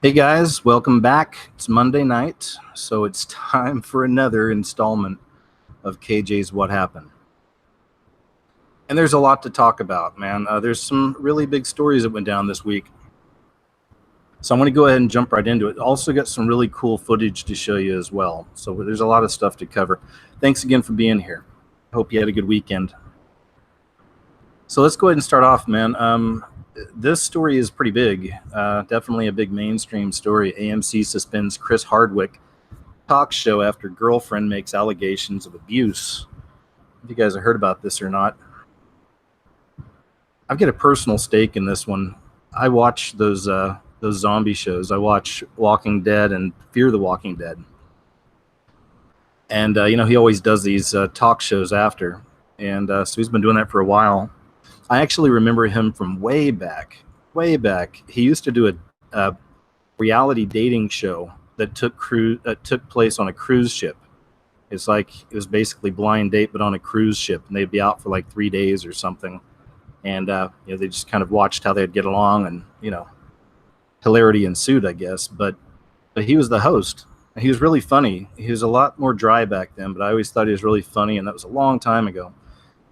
Hey guys, welcome back. It's Monday night, so it's time for another installment of KJ's What Happened. And there's a lot to talk about, man. There's some really big stories that went down this week. So I'm going to go ahead and jump right into it. Also got some really cool footage to show you as well. So there's a lot of stuff to cover. Thanks again for being here. Hope you had a good weekend. So let's go ahead and start off, man. This story is pretty big. Definitely a big mainstream story. AMC suspends Chris Hardwick talk show after girlfriend makes allegations of abuse. If you guys have heard about this or not. I've got a personal stake in this one. I watch those zombie shows. I watch Walking Dead and Fear the Walking Dead. And, he always does these talk shows after. And so he's been doing that for a while. I actually remember him from way back. He used to do a reality dating show that took place on a cruise ship. It was basically Blind Date, but on a cruise ship, and they'd be out for like 3 days or something. And they just kind of watched how they'd get along, and hilarity ensued, I guess. But he was the host, and he was really funny. He was a lot more dry back then, but I always thought he was really funny, and that was a long time ago.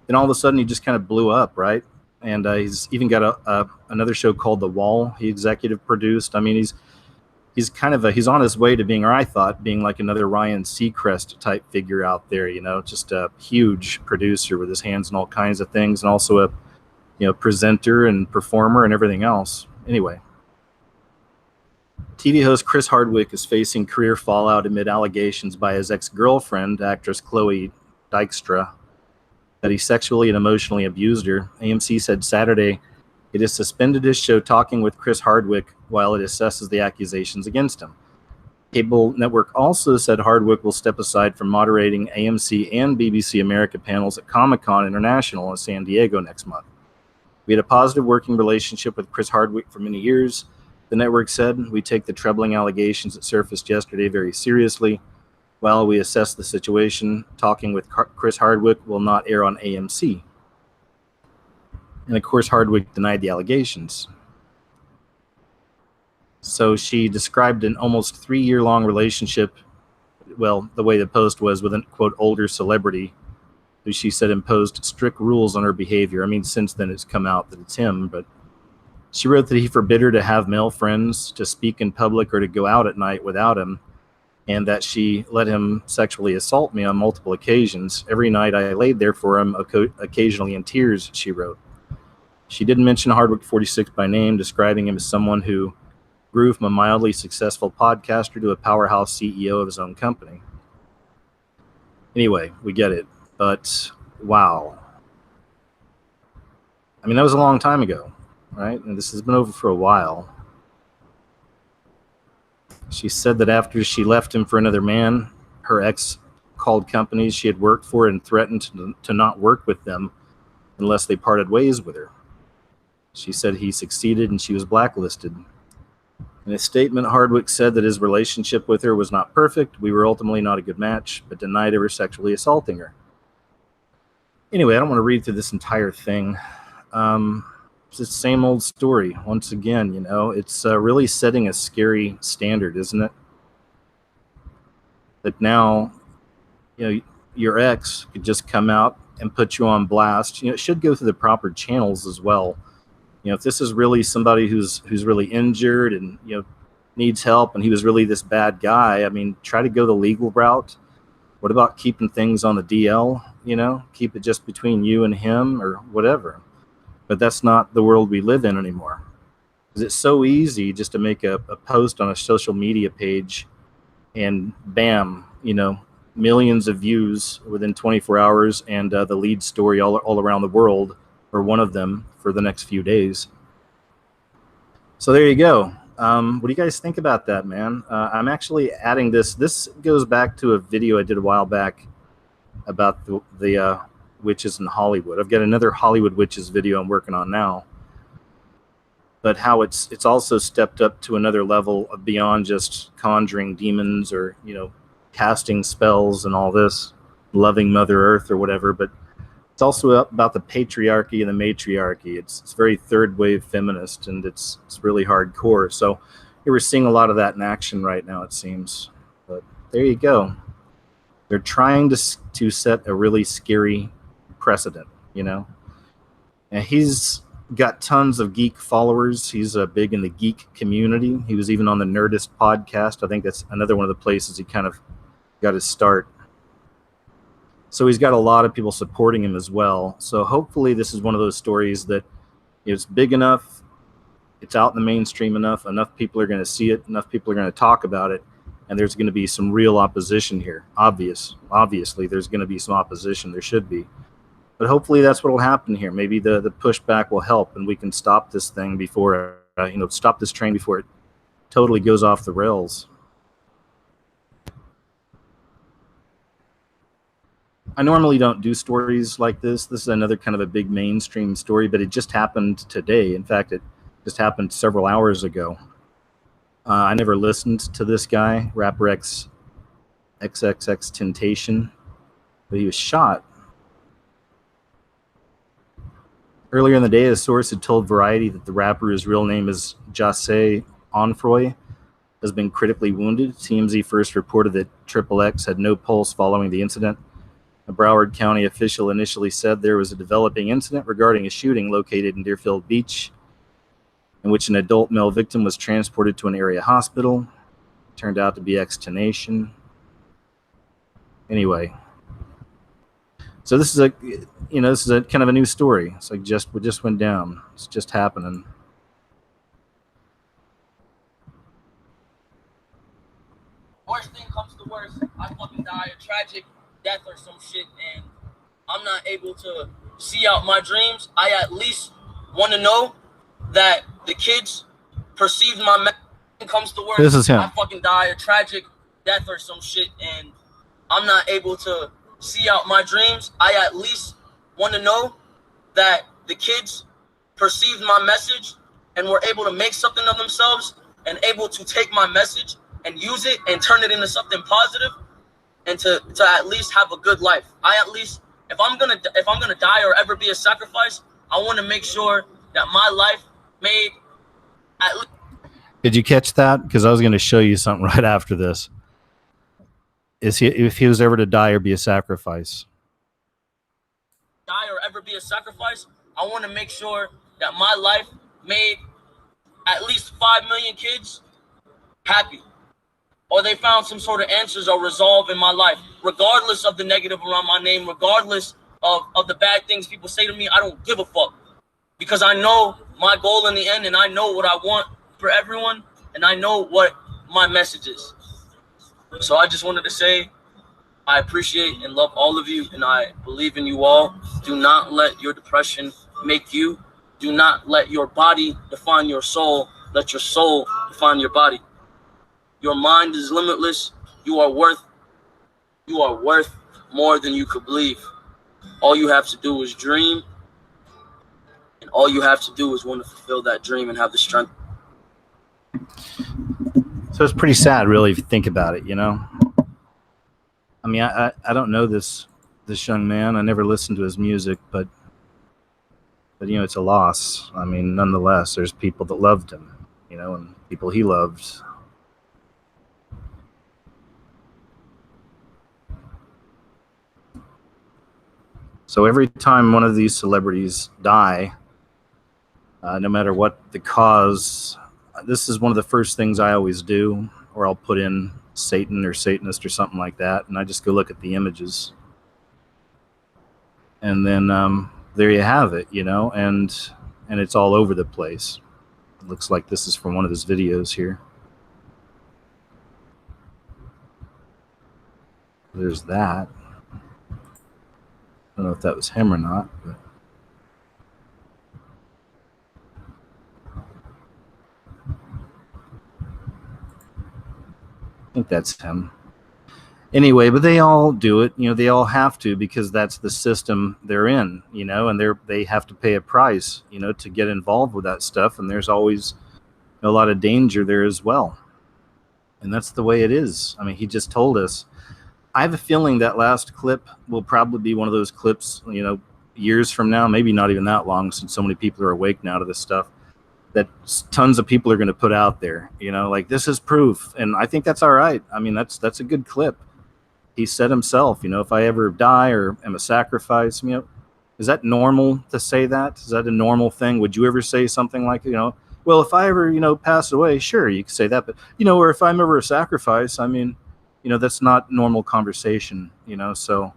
Then all of a sudden, he just kind of blew up, right? And he's even got another show called The Wall. He executive produced. I mean, he's on his way to being, or I thought, being like another Ryan Seacrest type figure out there. Just a huge producer with his hands in all kinds of things, and also a presenter and performer and everything else. Anyway, TV host Chris Hardwick is facing career fallout amid allegations by his ex-girlfriend, actress Chloe Dykstra, that he sexually and emotionally abused her. AMC said Saturday it has suspended his show Talking with Chris Hardwick while it assesses the accusations against him. Cable network also said Hardwick will step aside from moderating AMC and BBC America panels at Comic-Con International in San Diego next month. We had a positive working relationship with Chris Hardwick for many years, the network said. We take the troubling allegations that surfaced yesterday very seriously. While we assess the situation, Talking with Chris Hardwick will not air on AMC. And of course, Hardwick denied the allegations. So she described an almost 3-year-long relationship, well, the way the post was, with an, quote, older celebrity who she said imposed strict rules on her behavior. I mean, since then it's come out that it's him, but she wrote that he forbid her to have male friends, to speak in public, or to go out at night without him, and that she let him sexually assault me on multiple occasions. Every night I laid there for him, occasionally in tears, she wrote. She didn't mention Hardwick 46 by name, describing him as someone who grew from a mildly successful podcaster to a powerhouse CEO of his own company. Anyway, we get it, but wow. I mean, that was a long time ago, right? And this has been over for a while. She said that after she left him for another man, her ex called companies she had worked for and threatened to not work with them unless they parted ways with her. She said he succeeded and she was blacklisted. In a statement, Hardwick said that his relationship with her was not perfect. We were ultimately not a good match, but denied ever sexually assaulting her. Anyway, I don't want to read through this entire thing. It's the same old story. Once again, it's really setting a scary standard, isn't it? That now, your ex could just come out and put you on blast. It should go through the proper channels as well. If this is really somebody who's really injured and needs help, and he was really this bad guy, I mean, try to go the legal route. What about keeping things on the DL? Keep it just between you and him or whatever. But that's not the world we live in anymore. Because it's so easy just to make a post on a social media page and bam, millions of views within 24 hours and the lead story all around the world, or one of them, for the next few days. So there you go. What do you guys think about that, man? I'm actually adding this. This goes back to a video I did a while back about the witches in Hollywood. I've got another Hollywood witches video I'm working on now. But how it's also stepped up to another level of beyond just conjuring demons or, casting spells and all this, loving Mother Earth or whatever, but it's also about the patriarchy and the matriarchy. It's very third wave feminist, and it's really hardcore. So we're seeing a lot of that in action right now, it seems. But there you go. They're trying to set a really scary precedent, you know. And he's got tons of geek followers. He's big in the geek community. He was even on the Nerdist podcast. I think that's another one of the places he kind of got his start. So he's got a lot of people supporting him as well. So hopefully this is one of those stories that it's big enough, it's out in the mainstream enough people are going to see it, enough people are going to talk about it, and there's going to be some real opposition here. Obviously, there's going to be some opposition. There should be. But hopefully that's what will happen here. Maybe the pushback will help, and we can stop this thing before, stop this train before it totally goes off the rails. I normally don't do stories like this. This is another kind of a big mainstream story, but it just happened today. In fact, it just happened several hours ago. I never listened to this guy, rapper XXXTENTACION, but he was shot. Earlier in the day, a source had told Variety that the rapper, whose real name is JayZ, has been critically wounded. TMZ first reported that XXX had no pulse following the incident. A Broward County official initially said there was a developing incident regarding a shooting located in Deerfield Beach, in which an adult male victim was transported to an area hospital. It turned out to be XXXTENTACION. Anyway, so this is a kind of a new story. It's like what just went down. It's just happening. Worst thing comes to worst, I fucking die a tragic death or some shit, and I'm not able to see out my dreams. I at least want to know that the kids perceive my message. Comes to worst, this is him. I fucking die a tragic death or some shit, and I'm not able to see out my dreams. I at least want to know that the kids perceived my message and were able to make something of themselves and able to take my message and use it and turn it into something positive, and to at least have a good life. I at least, if I'm gonna die or ever be a sacrifice, I want to make sure that my life made at least. Did you catch that? Because I was going to show you something right after this. If he was ever to die or be a sacrifice? Die or ever be a sacrifice, I want to make sure that my life made at least 5 million kids happy, or they found some sort of answers or resolve in my life, regardless of the negative around my name, regardless of the bad things people say to me. I don't give a fuck, because I know my goal in the end, and I know what I want for everyone, and I know what my message is. So I just wanted to say I appreciate and love all of you, and I believe in you all. Do not let your depression make you. Do not let your body define your soul. Let your soul define your body. Your mind is limitless. You are worth more than you could believe. All you have to do is dream, and all you have to do is want to fulfill that dream and have the strength. So it's pretty sad, really, if you think about it, you know? I mean, I don't know this young man. I never listened to his music, but you know, it's a loss. I mean, nonetheless, there's people that loved him, you know, and people he loved. So every time one of these celebrities die, no matter what the cause, this is one of the first things I always do, or I'll put in Satan or Satanist or something like that, and I just go look at the images. And then there you have it, you know, and it's all over the place. It looks like this is from one of his videos here. There's that. I don't know if that was him or not, but I think that's him. Anyway, but they all do it, you know, they all have to, because that's the system they're in, you know, and they have to pay a price, you know, to get involved with that stuff, and there's always a lot of danger there as well. And that's the way it is. I mean, he just told us. I have a feeling that last clip will probably be one of those clips, you know, years from now, maybe not even that long, since so many people are awake now to this stuff. that tons of people are going to put out there, you know, like this is proof. And I think that's all right. I mean, that's a good clip. He said himself, you know, if I ever die or am a sacrifice, you know, is that normal to say that? Is that a normal thing? Would you ever say something like, you know, well, if I ever, you know, pass away, sure, you could say that, but, you know, or if I'm ever a sacrifice, I mean, you know, that's not normal conversation, you know, so,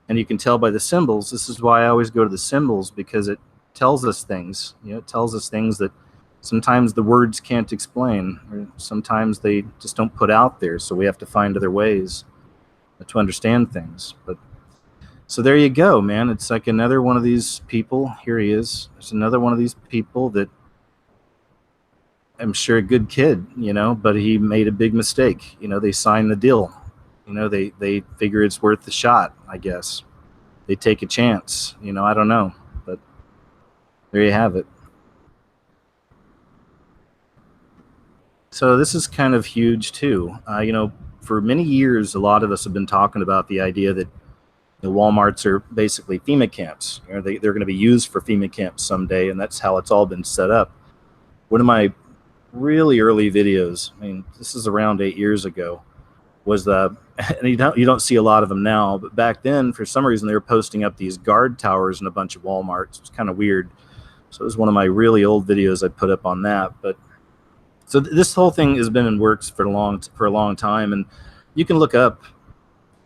and you can tell by the symbols. This is why I always go to the symbols, because it tells us things, you know, it tells us things that sometimes the words can't explain, or sometimes they just don't put out there. So we have to find other ways to understand things. But so there you go, man. It's like another one of these people. Here he is. There's another one of these people that I'm sure a good kid, you know, but he made a big mistake. You know, they signed the deal. You know, they figure it's worth the shot, I guess. They take a chance, you know, I don't know. But there you have it. So this is kind of huge too. You know, for many years, a lot of us have been talking about the idea that the Walmarts are basically FEMA camps. You know, they're going to be used for FEMA camps someday, and that's how it's all been set up. One of my really early videos, I mean, this is around 8 years ago, was the, and you don't see a lot of them now, but back then, for some reason, they were posting up these guard towers in a bunch of Walmarts. It was kind of weird. So it was one of my really old videos I put up on that. But so this whole thing has been in works for a long time, and you can look up,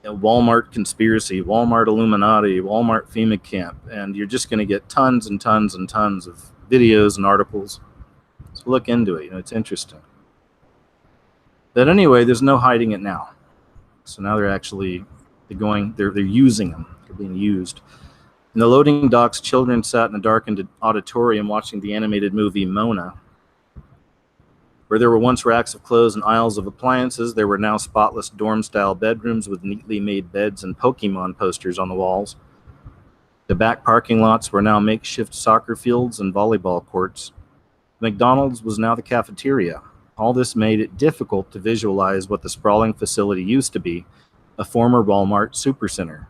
you know, Walmart conspiracy, Walmart Illuminati, Walmart FEMA camp, and you're just going to get tons and tons and tons of videos and articles. So look into it. You know, it's interesting. But anyway, there's no hiding it now. So now they're using them. They're being used. In the loading docks, children sat in a darkened auditorium watching the animated movie Mona. Where there were once racks of clothes and aisles of appliances, there were now spotless dorm-style bedrooms with neatly made beds and Pokemon posters on the walls. The back parking lots were now makeshift soccer fields and volleyball courts. McDonald's was now the cafeteria. All this made it difficult to visualize what the sprawling facility used to be, a former Walmart supercenter.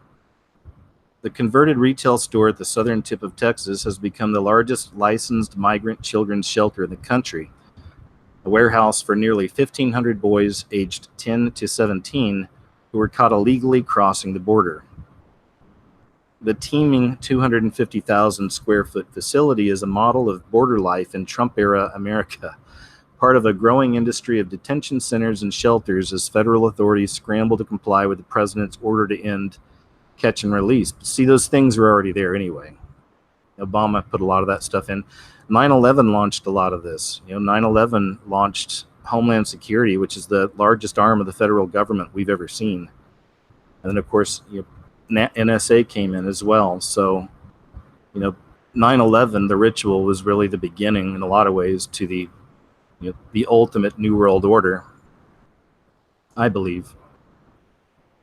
The converted retail store at the southern tip of Texas has become the largest licensed migrant children's shelter in the country, a warehouse for nearly 1,500 boys aged 10 to 17 who were caught illegally crossing the border. The teeming 250,000 square foot facility is a model of border life in Trump-era America, part of a growing industry of detention centers and shelters as federal authorities scramble to comply with the president's order to end catch and release. But see, those things were already there anyway. Obama put a lot of that stuff in. 9/11 launched a lot of this. You know, 9/11 launched Homeland Security, which is the largest arm of the federal government we've ever seen. And then, of course, you know, NSA came in as well. So, you know, 9/11, the ritual was really the beginning in a lot of ways to the, you know, the ultimate New World Order, I believe.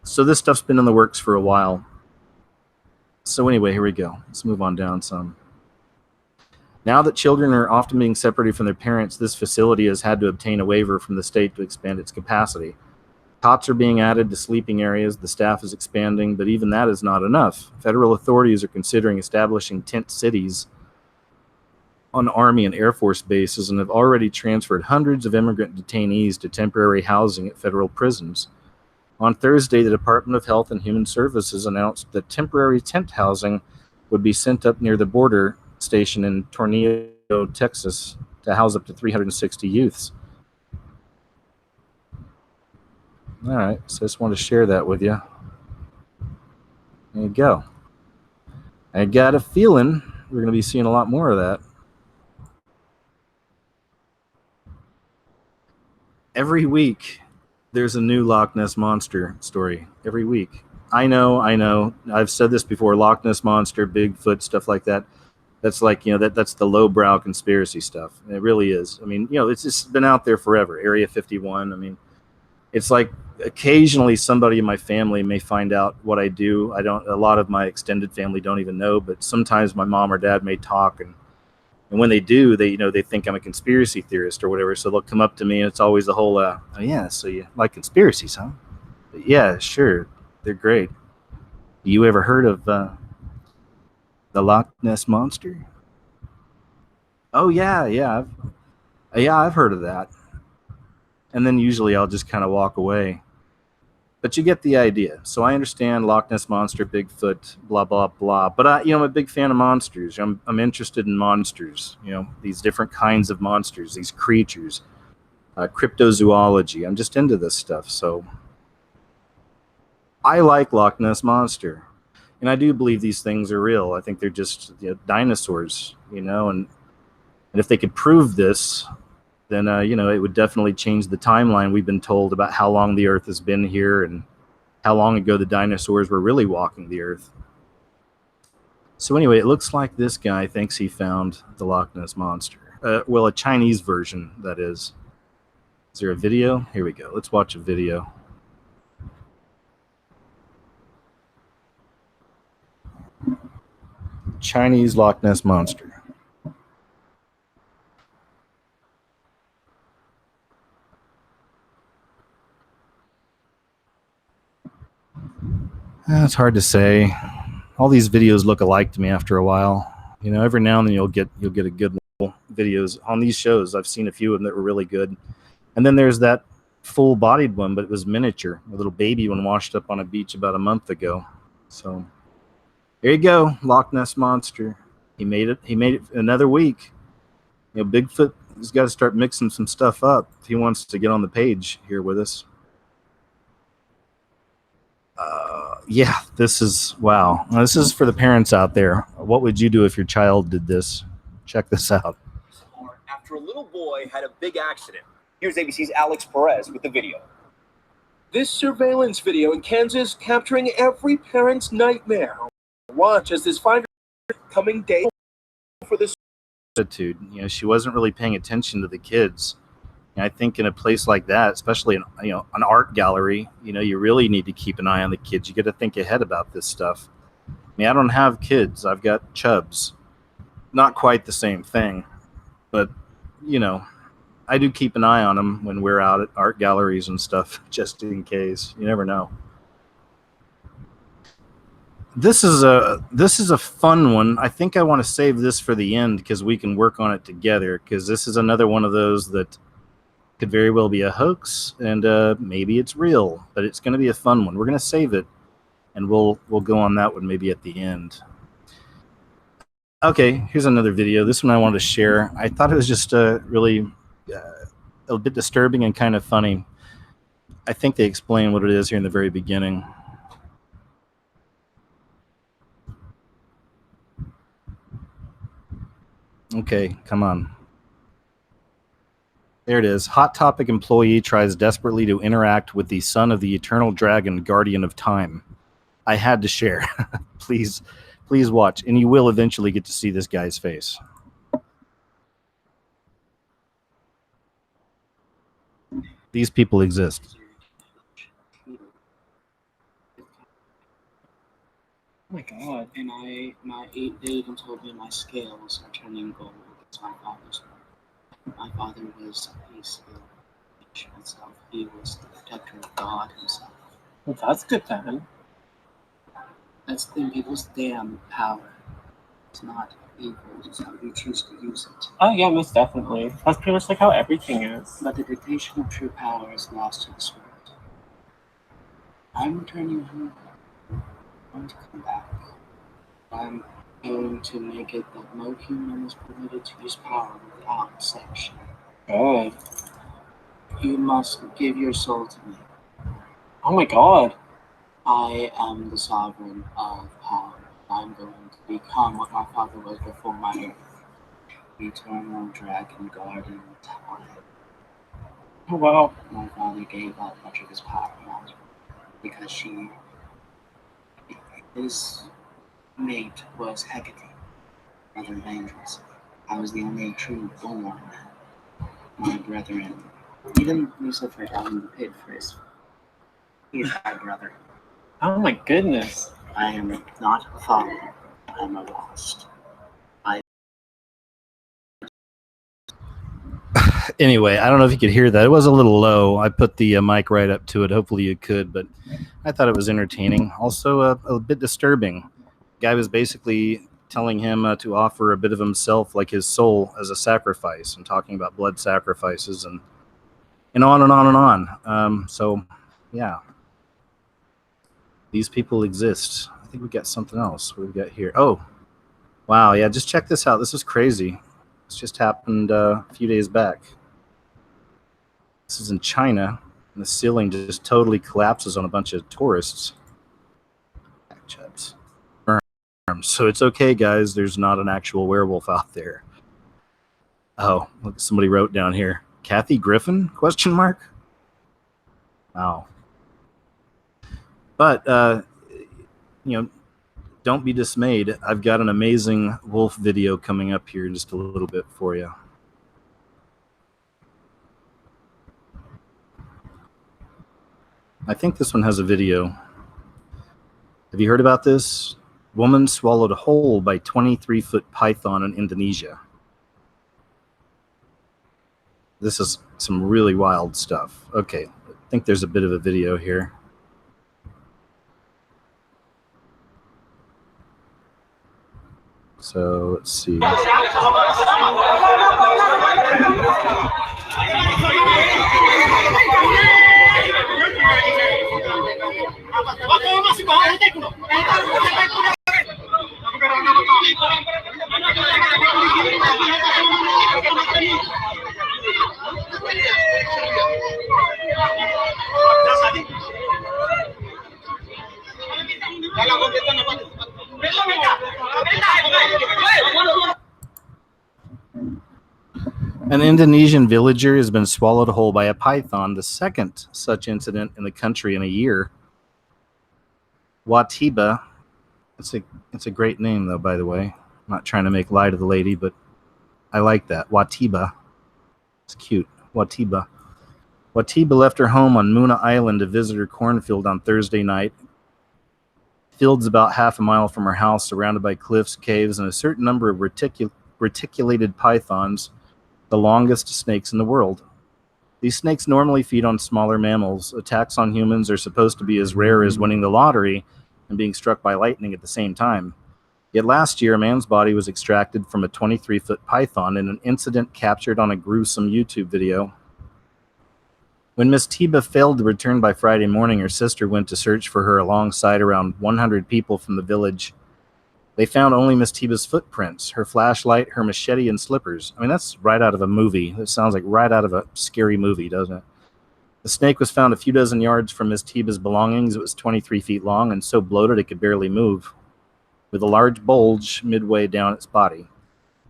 So this stuff's been in the works for a while. So anyway, here we go. Let's move on down some. Now that children are often being separated from their parents, this facility has had to obtain a waiver from the state to expand its capacity. Cots are being added to sleeping areas, the staff is expanding, but even that is not enough. Federal authorities are considering establishing tent cities on Army and Air Force bases and have already transferred hundreds of immigrant detainees to temporary housing at federal prisons. On Thursday, the Department of Health and Human Services announced that temporary tent housing would be sent up near the border station in Tornillo, Texas, to house up to 360 youths. All right, so I just want to share that with you. There you go. I got a feeling we're going to be seeing a lot more of that. Every week, there's a new Loch Ness Monster story. Every week. I know. I've said this before, Loch Ness Monster, Bigfoot, stuff like that. That's like, you know, that's the lowbrow conspiracy stuff. And it really is. I mean, you know, it's just been out there forever. Area 51. I mean, it's like occasionally somebody in my family may find out what I do. A lot of my extended family don't even know, but sometimes my mom or dad may talk, and when they do, they, you know, they think I'm a conspiracy theorist or whatever. So they'll come up to me, and it's always the whole, oh yeah, so you like conspiracies, huh? But yeah, sure, they're great. You ever heard of the Loch Ness Monster? Oh yeah. I've heard of that. And then usually I'll just kind of walk away. But you get the idea. So I understand Loch Ness monster, Bigfoot, blah blah blah. But I'm a big fan of monsters. I'm interested in monsters. These different kinds of monsters, these creatures, cryptozoology. I'm just into this stuff. So I like Loch Ness monster, and I do believe these things are real. I think they're just dinosaurs. And if they could prove this, then it would definitely change the timeline we've been told about how long the Earth has been here and how long ago the dinosaurs were really walking the Earth. So anyway, it looks like this guy thinks he found the Loch Ness monster. Well, a Chinese version, that is. Is there a video? Here we go. Let's watch a video. Chinese Loch Ness monster. It's hard to say. All these videos look alike to me after a while. Every now and then you'll get a good videos on these shows. I've seen a few of them that were really good. And then there's that full-bodied one, but it was miniature. A little baby one washed up on a beach about a month ago. So there you go, Loch Ness monster. He made it another week. Bigfoot has got to start mixing some stuff up if he wants to get on the page here with us. Yeah, this is wow. This is for the parents out there. What would you do if your child did this? Check this out. After a little boy had a big accident. Here's ABC's Alex Perez with the video. This surveillance video in Kansas capturing every parent's nightmare. Watch as this 5-year-old coming day for this attitude. She wasn't really paying attention to the kids. I think in a place like that, especially in an art gallery, you really need to keep an eye on the kids. You got to think ahead about this stuff. I don't have kids. I've got chubs. Not quite the same thing, but I do keep an eye on them when we're out at art galleries and stuff, just in case. You never know. This is a fun one. I think I want to save this for the end because we can work on it together. Because this is another one of those that could very well be a hoax, and maybe it's real, but it's going to be a fun one. We're going to save it, and we'll go on that one maybe at the end. Okay, here's another video. This one I wanted to share. I thought it was just really a bit disturbing and kind of funny. I think they explain what it is here in the very beginning. Okay, come on. There it is. Hot Topic employee tries desperately to interact with the son of the eternal dragon, guardian of time. I had to share. Please watch, and you will eventually get to see this guy's face. These people exist. Oh my god. And they even told me my scales are turning gold. It's my father's work. My father was a skill itself. He was the protector of God himself. Well, that's good then. That's the thing, people's damn power. It's not evil, it's how you choose to use it. Oh yeah, most definitely. That's pretty much like how everything is. But the dictation of true power is lost to this world. I'm returning home. I'm going to come back. I'm going to make it that no human is permitted to use power without sanction. Good. You must give your soul to me. Oh my god. I am the sovereign of power. I'm going to become what my father was before my earth. Eternal dragon guardian of time. Oh wow. My father gave up much of his power because his mate was Hecate, mother of angels. I was the only true born. My brethren, even Lucifer down in the pit for his, he is my brother. Oh my goodness. I am not a father. I am a lost. Anyway, I don't know if you could hear that. It was a little low. I put the mic right up to it. Hopefully you could, but I thought it was entertaining. Also a bit disturbing. Guy was basically telling him to offer a bit of himself, like his soul, as a sacrifice, and talking about blood sacrifices, and on and on and on. So, yeah, these people exist. I think we got something else. What do we got here? Oh, wow, yeah, just check this out. This is crazy. This just happened a few days back. This is in China, and the ceiling just totally collapses on a bunch of tourists. Chubs. So it's okay, guys. There's not an actual werewolf out there. Oh, look, somebody wrote down here. Kathy Griffin? Question mark? Wow. But, you know, don't be dismayed. I've got an amazing wolf video coming up here in just a little bit for you. I think this one has a video. Have you heard about this? Woman swallowed whole by 23-foot python in Indonesia. This is some really wild stuff. Okay, I think there's a bit of a video here. So let's see. An Indonesian villager has been swallowed whole by a python, the second such incident in the country in a year. Watiba, it's a great name though, by the way. I'm not trying to make light of the lady, but I like that. Watiba. It's cute. Watiba. Watiba left her home on Muna Island to visit her cornfield on Thursday night. Field's about half a mile from her house, surrounded by cliffs, caves, and a certain number of reticulated pythons, the longest snakes in the world. These snakes normally feed on smaller mammals. Attacks on humans are supposed to be as rare as winning the lottery and being struck by lightning at the same time. Yet last year, a man's body was extracted from a 23-foot python in an incident captured on a gruesome YouTube video. When Miss Tiba failed to return by Friday morning, her sister went to search for her alongside around 100 people from the village. They found only Miss Tiba's footprints, her flashlight, her machete, and slippers. I mean, that's right out of a movie. That sounds like right out of a scary movie, doesn't it? The snake was found a few dozen yards from Miss Tiba's belongings. It was 23 feet long and so bloated it could barely move, with a large bulge midway down its body.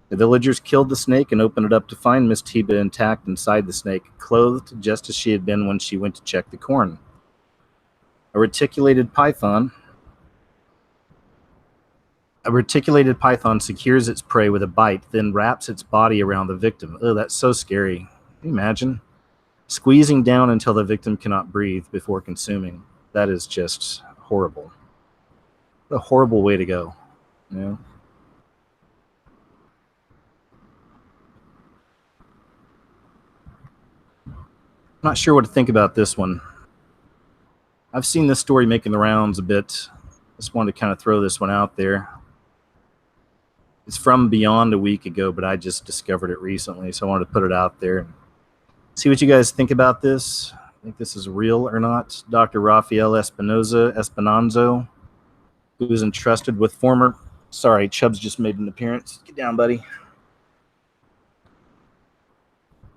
The villagers killed the snake and opened it up to find Miss Tiba intact inside the snake, clothed just as she had been when she went to check the corn. A reticulated python secures its prey with a bite, then wraps its body around the victim. Oh, that's so scary. Can you imagine? Squeezing down until the victim cannot breathe before consuming. That is just horrible. What a horrible way to go. You know? I'm not sure what to think about this one. I've seen this story making the rounds a bit. Just wanted to kind of throw this one out there. It's from beyond a week ago, but I just discovered it recently, so I wanted to put it out there and see what you guys think about this. I think this is real or not. Dr. Rafael Espinanzo, who was entrusted with former... Sorry, Chubbs just made an appearance. Get down, buddy.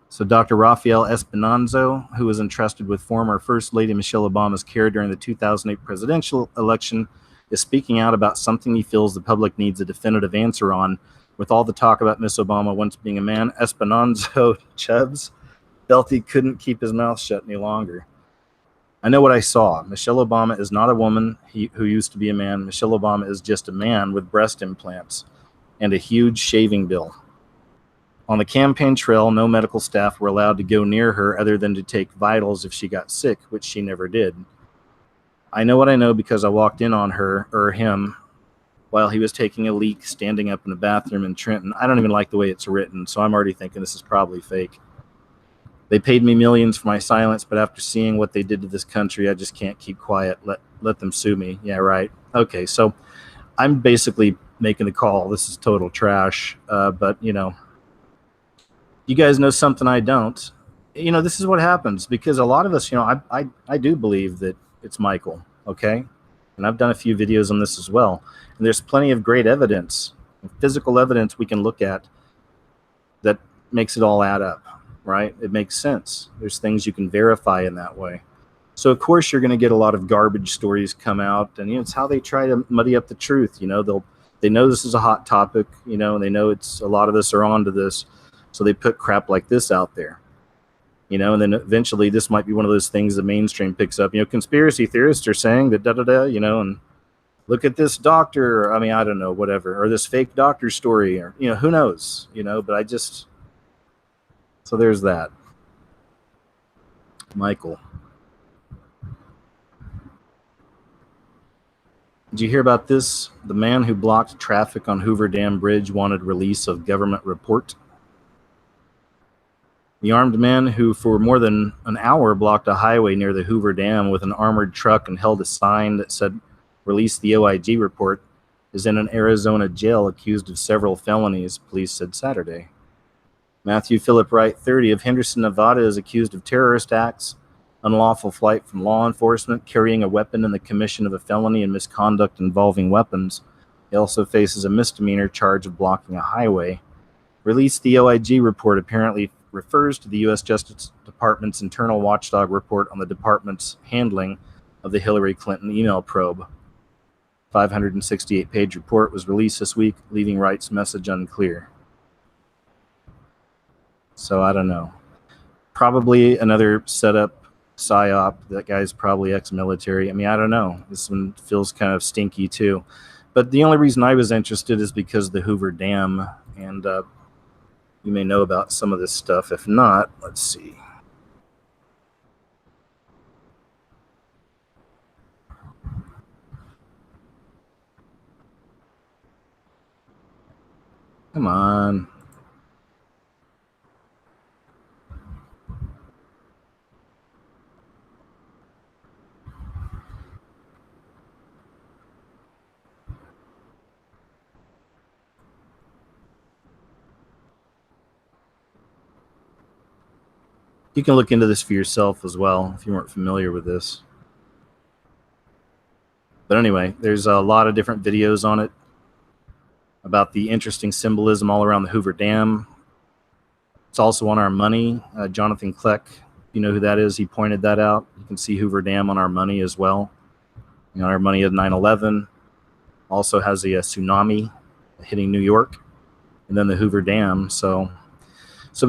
So Dr. Rafael Espinanzo, who was entrusted with former First Lady Michelle Obama's care during the 2008 presidential election, is speaking out about something he feels the public needs a definitive answer on. With all the talk about Miss Obama once being a man, Espinanzo Chubbs felt he couldn't keep his mouth shut any longer. I know what I saw. Michelle Obama is not a woman who used to be a man. Michelle Obama is just a man with breast implants and a huge shaving bill. On the campaign trail, no medical staff were allowed to go near her other than to take vitals if she got sick, which she never did. I know what I know because I walked in on her, or him, while he was taking a leak standing up in the bathroom in Trenton. I don't even like the way it's written, so I'm already thinking this is probably fake. They paid me millions for my silence, but after seeing what they did to this country, I just can't keep quiet. Let them sue me. Yeah, right. Okay, so I'm basically making the call. This is total trash. But, you know, you guys know something I don't. You know, this is what happens because a lot of us, you know, I do believe that it's Michael, okay? And I've done a few videos on this as well. And there's plenty of great evidence, physical evidence we can look at that makes it all add up, right? It makes sense. There's things you can verify in that way. So, of course, you're going to get a lot of garbage stories come out. And, you know, it's how they try to muddy up the truth. You know, they know this is a hot topic, you know, and they know it's a lot of us are onto this. So they put crap like this out there. You know, and then eventually this might be one of those things the mainstream picks up. You know, conspiracy theorists are saying that da-da-da, you know, and look at this doctor. Or, I mean, I don't know, whatever. Or this fake doctor story. Or, you know, who knows? You know, but I just... So there's that. Michael. Did you hear about this? The man who blocked traffic on Hoover Dam Bridge wanted release of government report. The armed man who for more than an hour blocked a highway near the Hoover Dam with an armored truck and held a sign that said, "Release the OIG report," is in an Arizona jail accused of several felonies, police said Saturday. Matthew Philip Wright, 30, of Henderson, Nevada, is accused of terrorist acts, unlawful flight from law enforcement, carrying a weapon, and the commission of a felony and misconduct involving weapons. He also faces a misdemeanor charge of blocking a highway. Release the OIG report apparently refers to the U.S. Justice Department's internal watchdog report on the department's handling of the Hillary Clinton email probe. 568-page report was released this week, leaving Wright's message unclear. So I don't know. Probably another setup, psyop. That guy's probably ex-military. I mean, I don't know. This one feels kind of stinky too. But the only reason I was interested is because of the Hoover Dam, and you may know about some of this stuff. If not, let's see. Come on. You can look into this for yourself as well if you weren't familiar with this. But anyway, there's a lot of different videos on it about the interesting symbolism all around the Hoover Dam. It's also on our money. Jonathan Kleck, you know who that is, he pointed that out. You can see Hoover Dam on our money as well. You know, our money of 9/11 also has a tsunami hitting New York, and then the Hoover Dam. So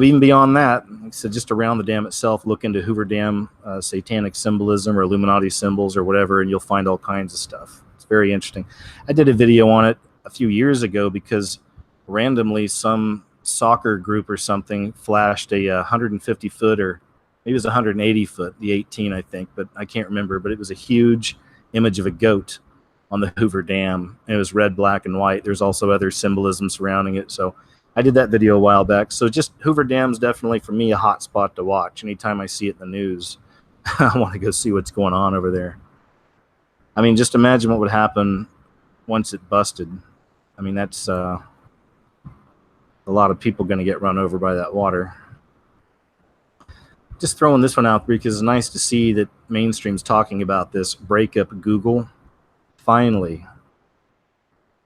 even beyond that, like I said, just around the dam itself, look into Hoover Dam satanic symbolism or Illuminati symbols or whatever, and you'll find all kinds of stuff. It's very interesting. I did a video on it a few years ago because randomly some soccer group or something flashed a 150-foot, or maybe it was 180-foot, the 18, I think, but I can't remember. But it was a huge image of a goat on the Hoover Dam, and it was red, black, and white. There's also other symbolism surrounding it. So I did that video a while back. So just Hoover Dam's definitely, for me, a hot spot to watch. Anytime I see it in the news, I want to go see what's going on over there. I mean, just imagine what would happen once it busted. I mean, that's a lot of people going to get run over by that water. Just throwing this one out because it's nice to see that mainstream's talking about this. Break up Google. Finally.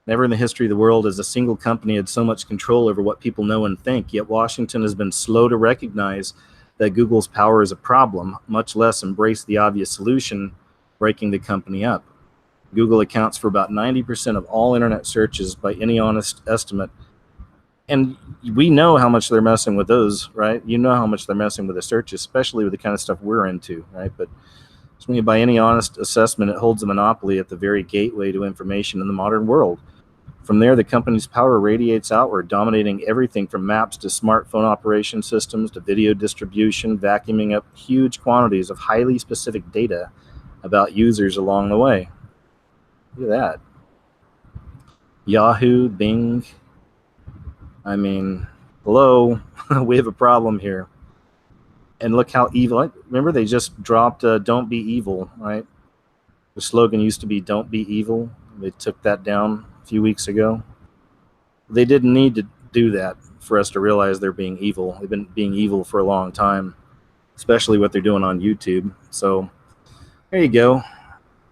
Never in the history of the world has a single company had so much control over what people know and think, yet Washington has been slow to recognize that Google's power is a problem, much less embrace the obvious solution, breaking the company up. Google accounts for about 90% of all internet searches by any honest estimate. And we know how much they're messing with those, right? You know how much they're messing with the searches, especially with the kind of stuff we're into, right? But by any honest assessment, it holds a monopoly at the very gateway to information in the modern world. From there, the company's power radiates outward, dominating everything from maps to smartphone operation systems to video distribution, vacuuming up huge quantities of highly specific data about users along the way. Look at that. Yahoo, Bing. I mean, hello, we have a problem here. And look how evil. Remember, they just dropped "Don't Be Evil," right? The slogan used to be "Don't Be Evil." They took that down a few weeks ago. They didn't need to do that for us to realize they're being evil. They've been being evil for a long time, especially what they're doing on YouTube. So there you go.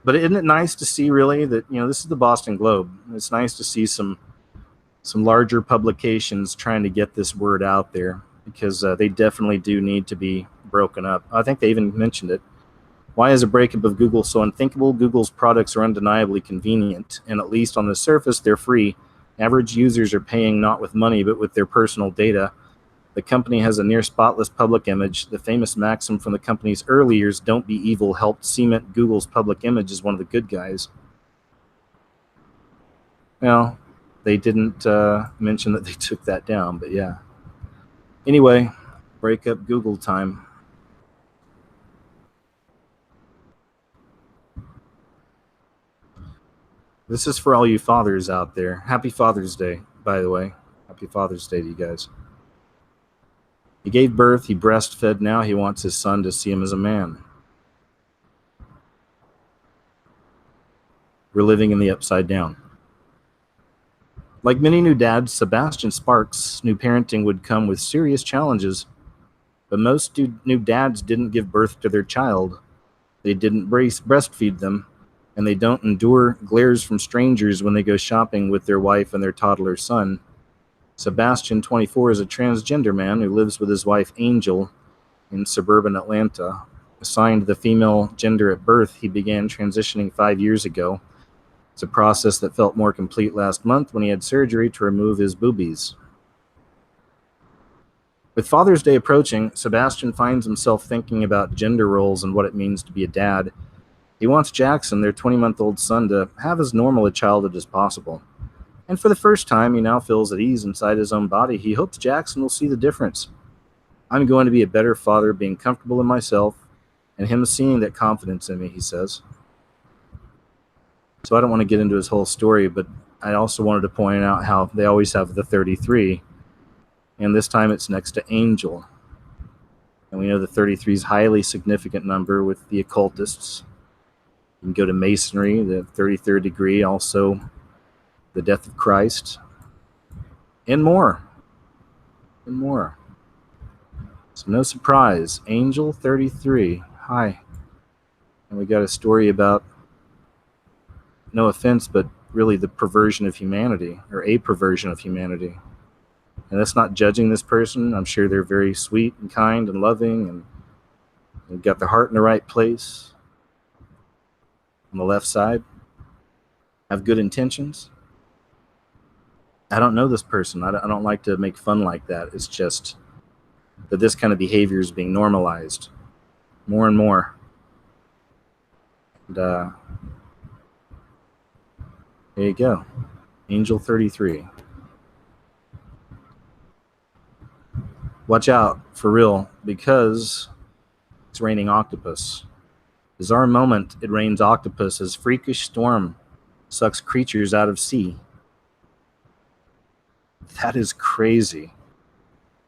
But isn't it nice to see, really, that, you know, this is the Boston Globe. It's nice to see some larger publications trying to get this word out there, because they definitely do need to be broken up. I think they even mentioned it. Why is a breakup of Google so unthinkable? Google's products are undeniably convenient, and at least on the surface, they're free. Average users are paying not with money, but with their personal data. The company has a near spotless public image. The famous maxim from the company's early years, "Don't be evil," helped cement Google's public image as one of the good guys. Well, they didn't mention that they took that down, but yeah. Anyway, break up Google time. This is for all you fathers out there. Happy Father's Day, by the way. Happy Father's Day to you guys. He gave birth, he breastfed, now he wants his son to see him as a man. We're living in the upside down. Like many new dads, Sebastian Sparks' new parenting would come with serious challenges, but most new dads didn't give birth to their child. They didn't breastfeed them, and they don't endure glares from strangers when they go shopping with their wife and their toddler son. Sebastian, 24, is a transgender man who lives with his wife Angel in suburban Atlanta. Assigned the female gender at birth, he began transitioning 5 years ago. It's a process that felt more complete last month when he had surgery to remove his boobies. With Father's Day approaching, Sebastian finds himself thinking about gender roles and what it means to be a dad. He wants Jackson, their 20-month-old son, to have as normal a childhood as possible. And for the first time, he now feels at ease inside his own body. He hopes Jackson will see the difference. "I'm going to be a better father being comfortable in myself and him seeing that confidence in me," he says. So I don't want to get into his whole story, but I also wanted to point out how they always have the 33, and this time it's next to Angel. And we know the 33 is a highly significant number with the occultists. You can go to Masonry, the 33rd degree, also the death of Christ, and more. And more. So no surprise, Angel 33. Hi. And we got a story about, no offense, but really the perversion of humanity, or a perversion of humanity. And that's not judging this person. I'm sure they're very sweet and kind and loving, and they've got their heart in the right place. On the left side, have good intentions. I don't know this person. I don't like to make fun like that. It's just that this kind of behavior is being normalized more and more. And there you go. Angel 33. Watch out, for real, because it's raining octopus. Bizarre moment, it rains octopus as freakish storm sucks creatures out of sea. That is crazy.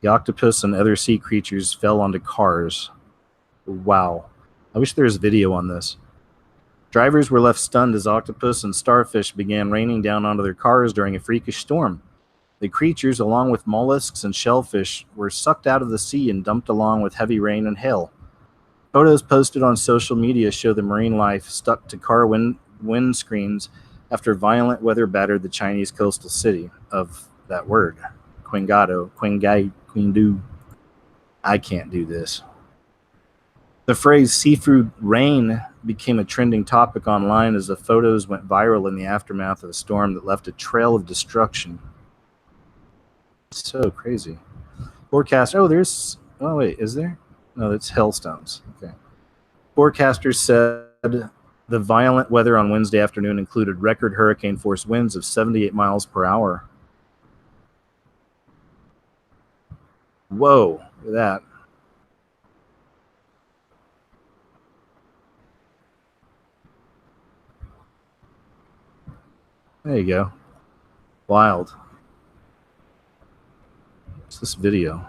The octopus and other sea creatures fell onto cars. Wow. I wish there was video on this. Drivers were left stunned as octopus and starfish began raining down onto their cars during a freakish storm. The creatures, along with mollusks and shellfish, were sucked out of the sea and dumped along with heavy rain and hail. Photos posted on social media show the marine life stuck to car windscreens after violent weather battered the Chinese coastal city of that word, Qingdao, Qingdu. I can't do this. The phrase seafood rain became a trending topic online as the photos went viral in the aftermath of a storm that left a trail of destruction. So crazy. Forecast. Oh, wait, is there? No, it's hailstones. Okay. Forecasters said the violent weather on Wednesday afternoon included record hurricane-force winds of 78 miles per hour. Whoa, look at that. There you go. Wild. What's this video?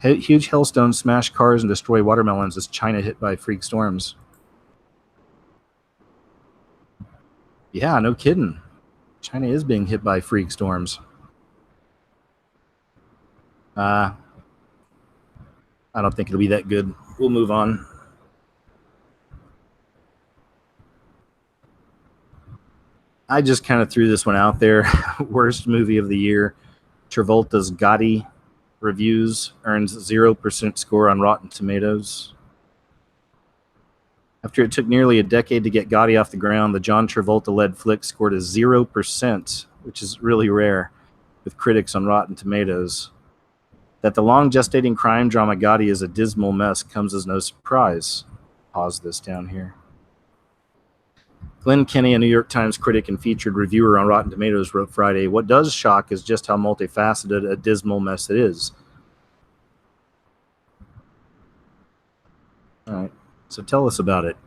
Huge hailstones smash cars and destroy watermelons as China hit by freak storms. Yeah, no kidding. China is being hit by freak storms. I don't think it'll be that good. We'll move on. I just kind of threw this one out there. Worst movie of the year. Travolta's Gotti reviews earns 0% score on Rotten Tomatoes. After it took nearly a decade to get Gotti off the ground, the John Travolta-led flick scored a 0%, which is really rare, with critics on Rotten Tomatoes. That the long-gestating crime drama Gotti is a dismal mess comes as no surprise. Pause this down here. Glenn Kenny, a New York Times critic and featured reviewer on Rotten Tomatoes, wrote Friday, "What does shock is just how multifaceted a dismal mess it is." All right, so tell us about it.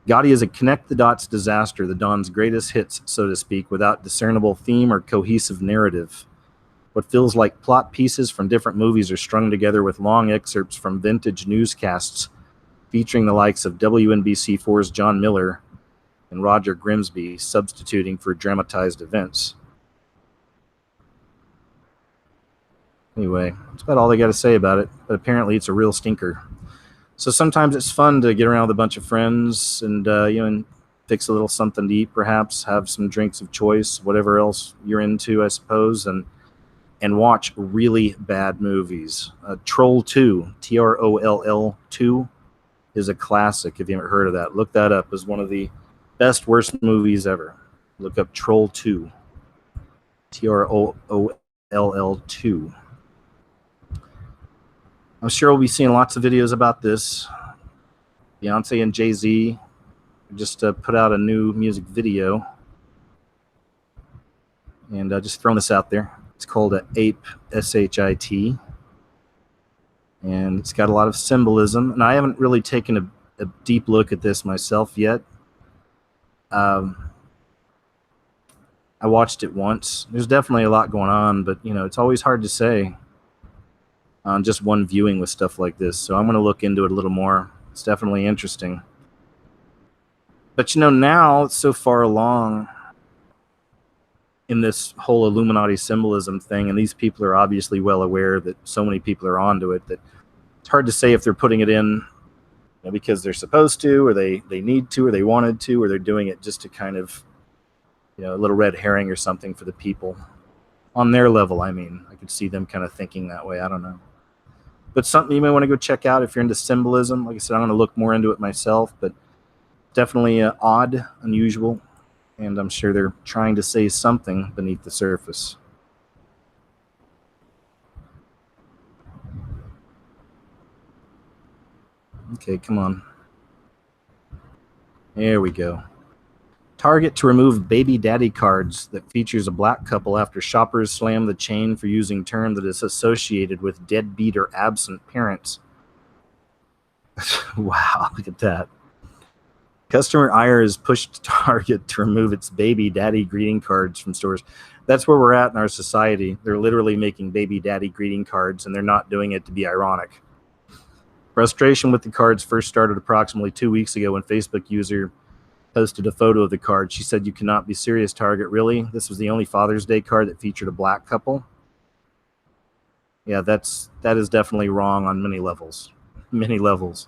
Gotti is a connect-the-dots disaster, the Don's greatest hits, so to speak, without discernible theme or cohesive narrative. What feels like plot pieces from different movies are strung together with long excerpts from vintage newscasts featuring the likes of WNBC4's John Miller and Roger Grimsby substituting for dramatized events. Anyway, that's about all they got to say about it, but apparently it's a real stinker. So sometimes it's fun to get around with a bunch of friends and, and fix a little something to eat, perhaps, have some drinks of choice, whatever else you're into, I suppose, and watch really bad movies. Troll 2, Troll 2, is a classic, if you haven't heard of that. Look that up as one of the best, worst movies ever. Look up Troll 2. Troll 2. I'm sure we'll be seeing lots of videos about this. Beyonce and JayZ just put out a new music video. And just throwing this out there. It's called Ape, S-H-I-T. And it's got a lot of symbolism. And I haven't really taken a deep look at this myself yet. I watched it once. There's definitely a lot going on, but it's always hard to say on just one viewing with stuff like this. So I'm going to look into it a little more. It's definitely interesting. But now it's so far along in this whole Illuminati symbolism thing, and these people are obviously well aware that so many people are onto it that it's hard to say if they're putting it in because they're supposed to, or they need to, or they wanted to, or they're doing it just to kind of, a little red herring or something for the people. On their level, I mean. I could see them kind of thinking that way. I don't know. But something you may want to go check out if you're into symbolism. Like I said, I'm going to look more into it myself, but definitely odd, unusual, and I'm sure they're trying to say something beneath the surface. Okay, come on. There we go. Target to remove baby daddy cards that features a black couple after shoppers slam the chain for using term that is associated with deadbeat or absent parents. Wow, look at that. Customer ire has pushed Target to remove its baby daddy greeting cards from stores. That's where we're at in our society. They're literally making baby daddy greeting cards, and they're not doing it to be ironic. Frustration with the cards first started approximately 2 weeks ago when Facebook user posted a photo of the card. She said, "You cannot be serious, Target. Really? This was the only Father's Day card that featured a black couple?" Yeah, that is definitely wrong on many levels. Many levels.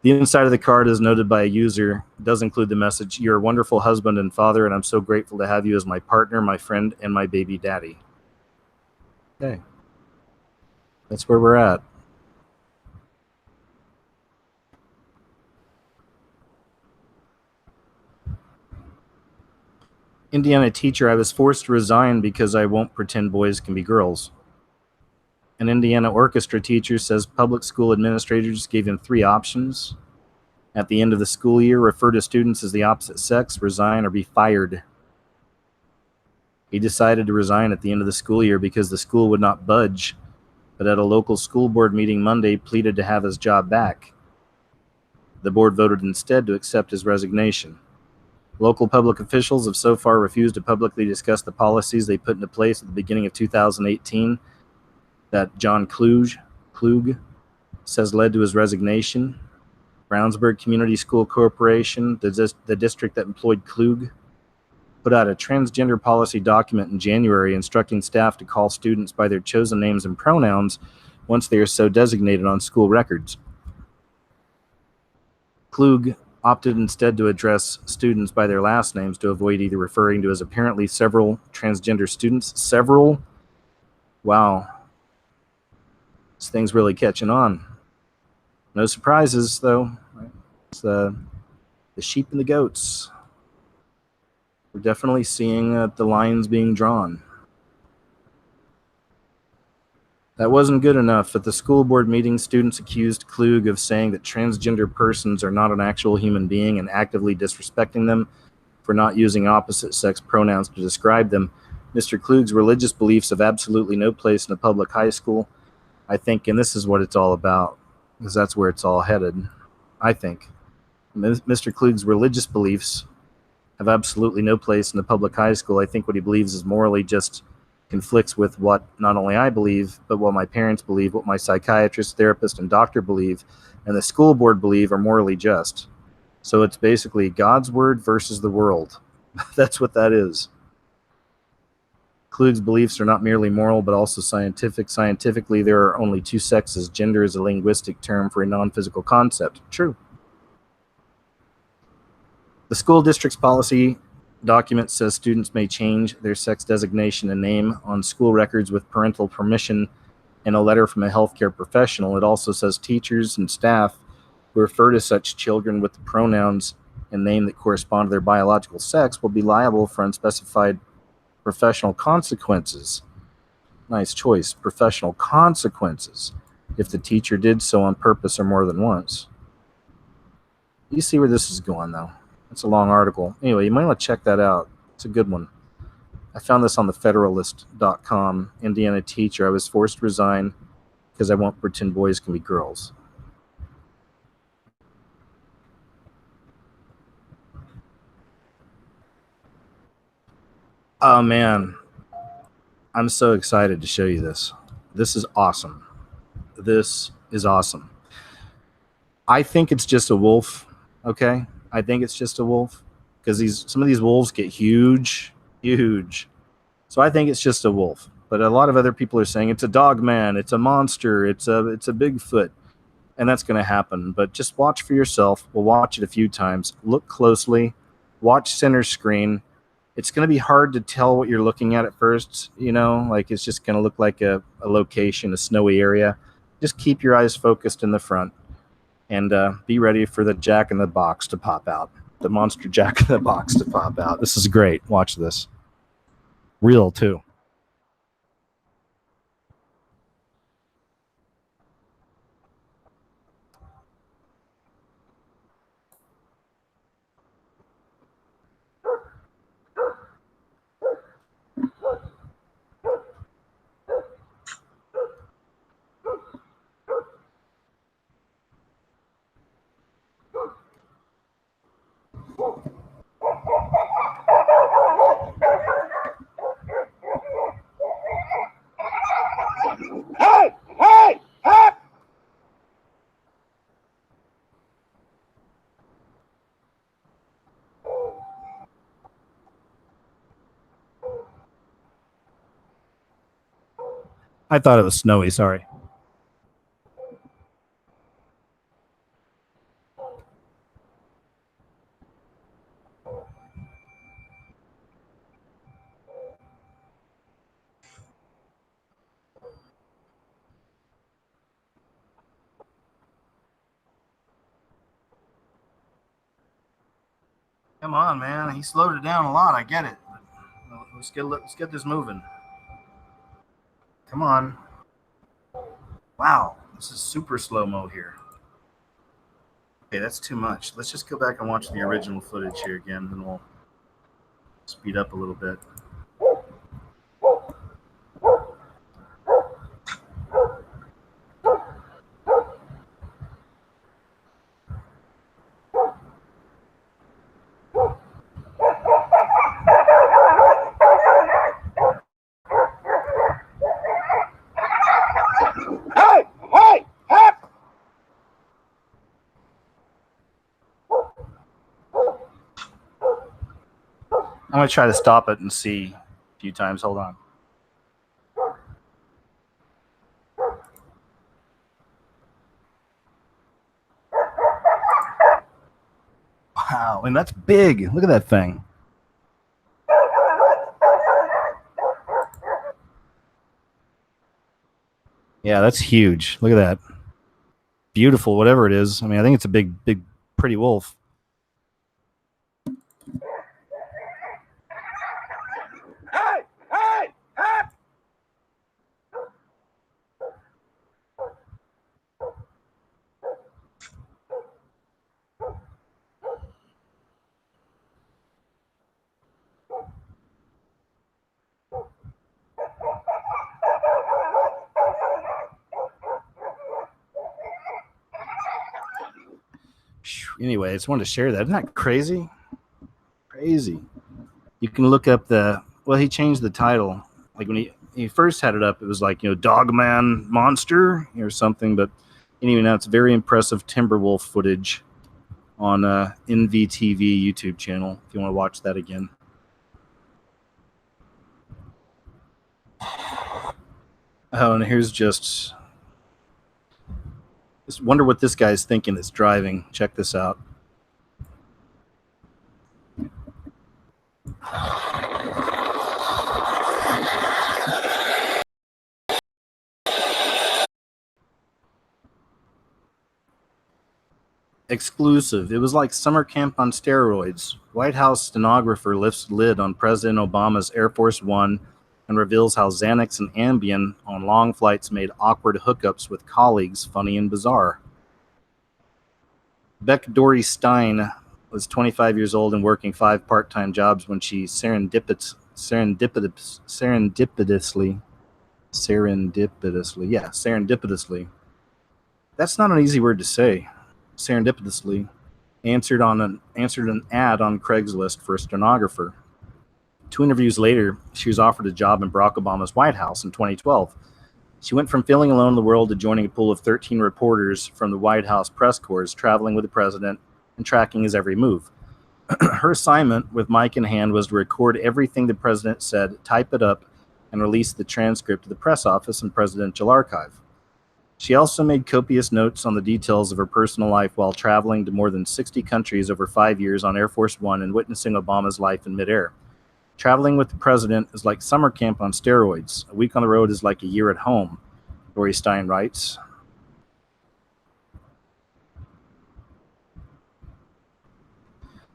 The inside of the card is noted by a user. It does include the message, "You're a wonderful husband and father, and I'm so grateful to have you as my partner, my friend, and my baby daddy." Okay. That's where we're at. Indiana teacher, "I was forced to resign because I won't pretend boys can be girls." An Indiana orchestra teacher says public school administrators gave him 3 options. At the end of the school year, refer to students as the opposite sex, resign, or be fired. He decided to resign at the end of the school year because the school would not budge, but at a local school board meeting Monday pleaded to have his job back. The board voted instead to accept his resignation. Local public officials have so far refused to publicly discuss the policies they put into place at the beginning of 2018 that John Klug says led to his resignation. Brownsburg Community School Corporation, the district that employed Klug, put out a transgender policy document in January instructing staff to call students by their chosen names and pronouns once they are so designated on school records. Klug opted instead to address students by their last names to avoid either referring to as apparently several transgender students. Several? Wow. This thing's really catching on. No surprises, though. It's the sheep and the goats. We're definitely seeing the lines being drawn. That wasn't good enough. At the school board meeting, students accused Klug of saying that transgender persons are not an actual human being and actively disrespecting them for not using opposite-sex pronouns to describe them. Mr. Klug's religious beliefs have absolutely no place in a public high school, I think, and this is what it's all about, because that's where it's all headed, I think. Mr. Klug's religious beliefs have absolutely no place in the public high school. I think what he believes is morally just conflicts with what not only I believe, but what my parents believe, what my psychiatrist, therapist, and doctor believe, and the school board believe are morally just. So it's basically God's word versus the world. That's what that is. Klug's beliefs are not merely moral, but also scientific. Scientifically, there are only two sexes. Gender is a linguistic term for a non-physical concept. True. The school district's policy document says students may change their sex designation and name on school records with parental permission and a letter from a healthcare professional. It also says teachers and staff who refer to such children with the pronouns and name that correspond to their biological sex will be liable for unspecified professional consequences. Nice choice. Professional consequences if the teacher did so on purpose or more than once. You see where this is going, though. It's a long article. Anyway, you might want to check that out. It's a good one. I found this on the Federalist.com. Indiana teacher. I was forced to resign because I won't pretend boys can be girls. Oh, man. I'm so excited to show you this. This is awesome. This is awesome. I think it's just a wolf, okay? I think it's just a wolf because some of these wolves get huge. So I think it's just a wolf. But a lot of other people are saying it's a dog man, it's a monster, it's a Bigfoot, and that's going to happen. But just watch for yourself. We'll watch it a few times. Look closely. Watch center screen. It's going to be hard to tell what you're looking at first, you know, like it's just going to look like a location, a snowy area. Just keep your eyes focused in the front and be ready for the Jack in the Box to pop out, the monster Jack in the Box to pop out. This is great. Watch this. Real, too. I thought it was snowy, sorry. Come on, man. He slowed it down a lot. I get it. Let's get this moving. Come on. Wow. This is super slow-mo here. Okay, that's too much. Let's just go back and watch the original footage here again, and we'll speed up a little bit. I'm going to try to stop it and see a few times. Hold on. Wow, and that's big. Look at that thing. Yeah, that's huge. Look at that. Beautiful, whatever it is. I mean, I think it's a big, pretty wolf. Hey! Hey! Hey! Anyway, I just wanted to share that. Isn't that crazy? Crazy. You can look up well, he changed the title. Like when he first had it up, it was like, Dogman Monster or something. But anyway, now it's very impressive Timberwolf footage on NVTV YouTube channel if you want to watch that again. Oh, and here's just wonder what this guy's thinking that's driving. Check this out. Exclusive. It was like summer camp on steroids. White House stenographer lifts lid on President Obama's Air Force One and reveals how Xanax and Ambien on long flights made awkward hookups with colleagues funny and bizarre. Beck Dory Stein was 25 years old and working 5 part-time jobs when she serendipitously. That's not an easy word to say. Serendipitously answered an ad on Craigslist for a stenographer. 2 interviews later, she was offered a job in Barack Obama's White House in 2012. She went from feeling alone in the world to joining a pool of 13 reporters from the White House press corps, traveling with the president and tracking his every move. Her assignment, with mic in hand, was to record everything the president said, type it up, and release the transcript to the press office and presidential archive. She also made copious notes on the details of her personal life while traveling to more than 60 countries over 5 years on Air Force One and witnessing Obama's life in midair. Traveling with the president is like summer camp on steroids. A week on the road is like a year at home, Dory Stein writes.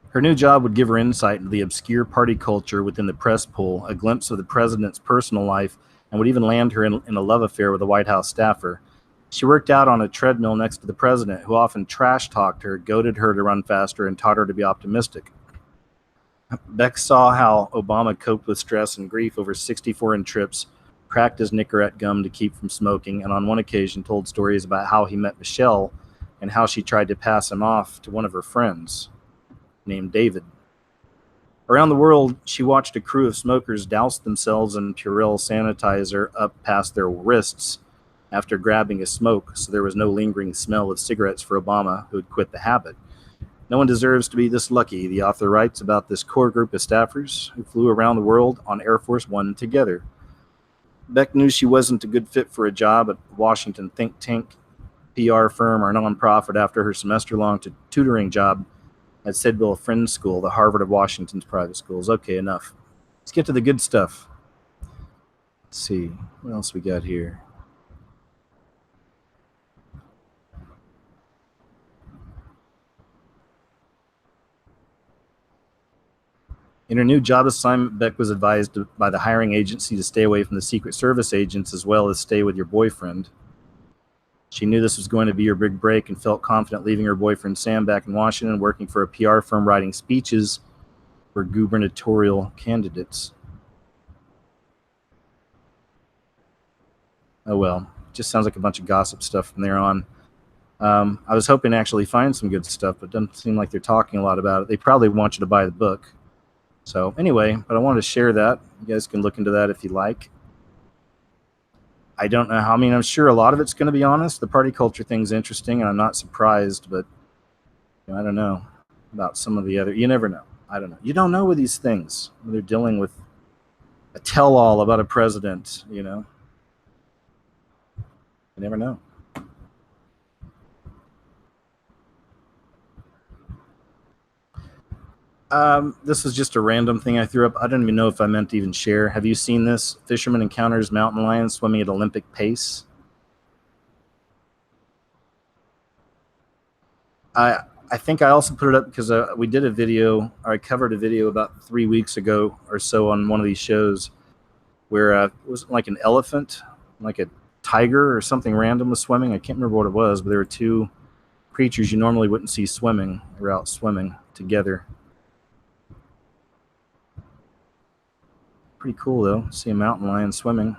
Her new job would give her insight into the obscure party culture within the press pool, a glimpse of the president's personal life, and would even land her in a love affair with a White House staffer. She worked out on a treadmill next to the president, who often trash-talked her, goaded her to run faster, and taught her to be optimistic. Beck saw how Obama coped with stress and grief over 60 foreign trips, cracked his Nicorette gum to keep from smoking, and on one occasion told stories about how he met Michelle and how she tried to pass him off to one of her friends named David. Around the world, she watched a crew of smokers douse themselves in Purell sanitizer up past their wrists after grabbing a smoke, so there was no lingering smell of cigarettes for Obama, who had quit the habit. No one deserves to be this lucky, the author writes about this core group of staffers who flew around the world on Air Force One together. Beck knew she wasn't a good fit for a job at Washington think tank, PR firm, or nonprofit after her semester-long tutoring job at Sidwell Friends School, the Harvard of Washington's private schools. Okay, enough. Let's get to the good stuff. Let's see. What else we got here? In her new job assignment, Beck was advised by the hiring agency to stay away from the Secret Service agents as well as stay with your boyfriend. She knew this was going to be her big break and felt confident leaving her boyfriend Sam back in Washington, working for a PR firm writing speeches for gubernatorial candidates. Oh well, just sounds like a bunch of gossip stuff from there on. I was hoping to actually find some good stuff, but it doesn't seem like they're talking a lot about it. They probably want you to buy the book. So anyway, but I wanted to share that. You guys can look into that if you like. I don't know how, I'm sure a lot of it's going to be honest. The party culture thing's interesting, and I'm not surprised, but I don't know about some of the other. You never know. I don't know. You don't know with these things. They're dealing with a tell-all about a president, you know. You never know. This is just a random thing I threw up. I don't even know if I meant to even share. Have you seen this? Fisherman encounters mountain lion swimming at Olympic pace. I think I also put it up because we did a video, or I covered a video about 3 weeks ago or so on one of these shows where it was like an elephant, like a tiger or something random was swimming. I can't remember what it was, but there were two creatures you normally wouldn't see swimming. They were out swimming together. Pretty cool, though. See a mountain lion swimming.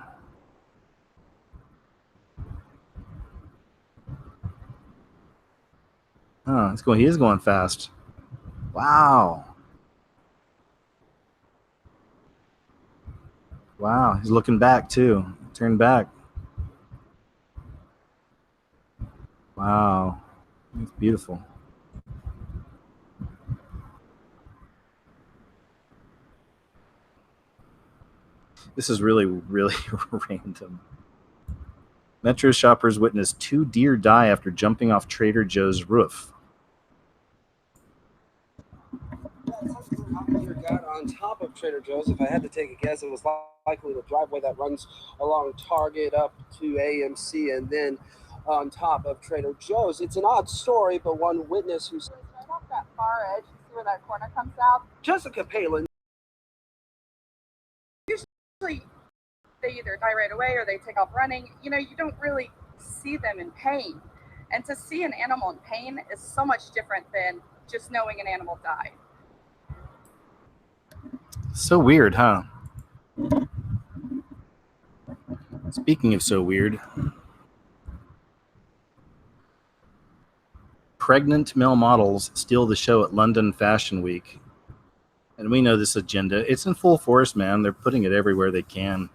Oh, it's going. He is going fast. Wow. Wow. He's looking back too. Turn back. Wow. It's beautiful. This is really, really random. Metro shoppers witnessed 2 deer die after jumping off Trader Joe's roof. Deer got on top of Trader Joe's. If I had to take a guess, it was likely the driveway that runs along Target up to AMC and then on top of Trader Joe's. It's an odd story, but one witness who's right off that far edge, you see where that corner comes out? Jessica Palin. Usually they either die right away or they take off running. You know, you don't really see them in pain. And to see an animal in pain is so much different than just knowing an animal died. So weird, huh? Speaking of so weird, pregnant male models steal the show at London Fashion Week. And we know this agenda. It's in full force, man. They're putting it everywhere they can.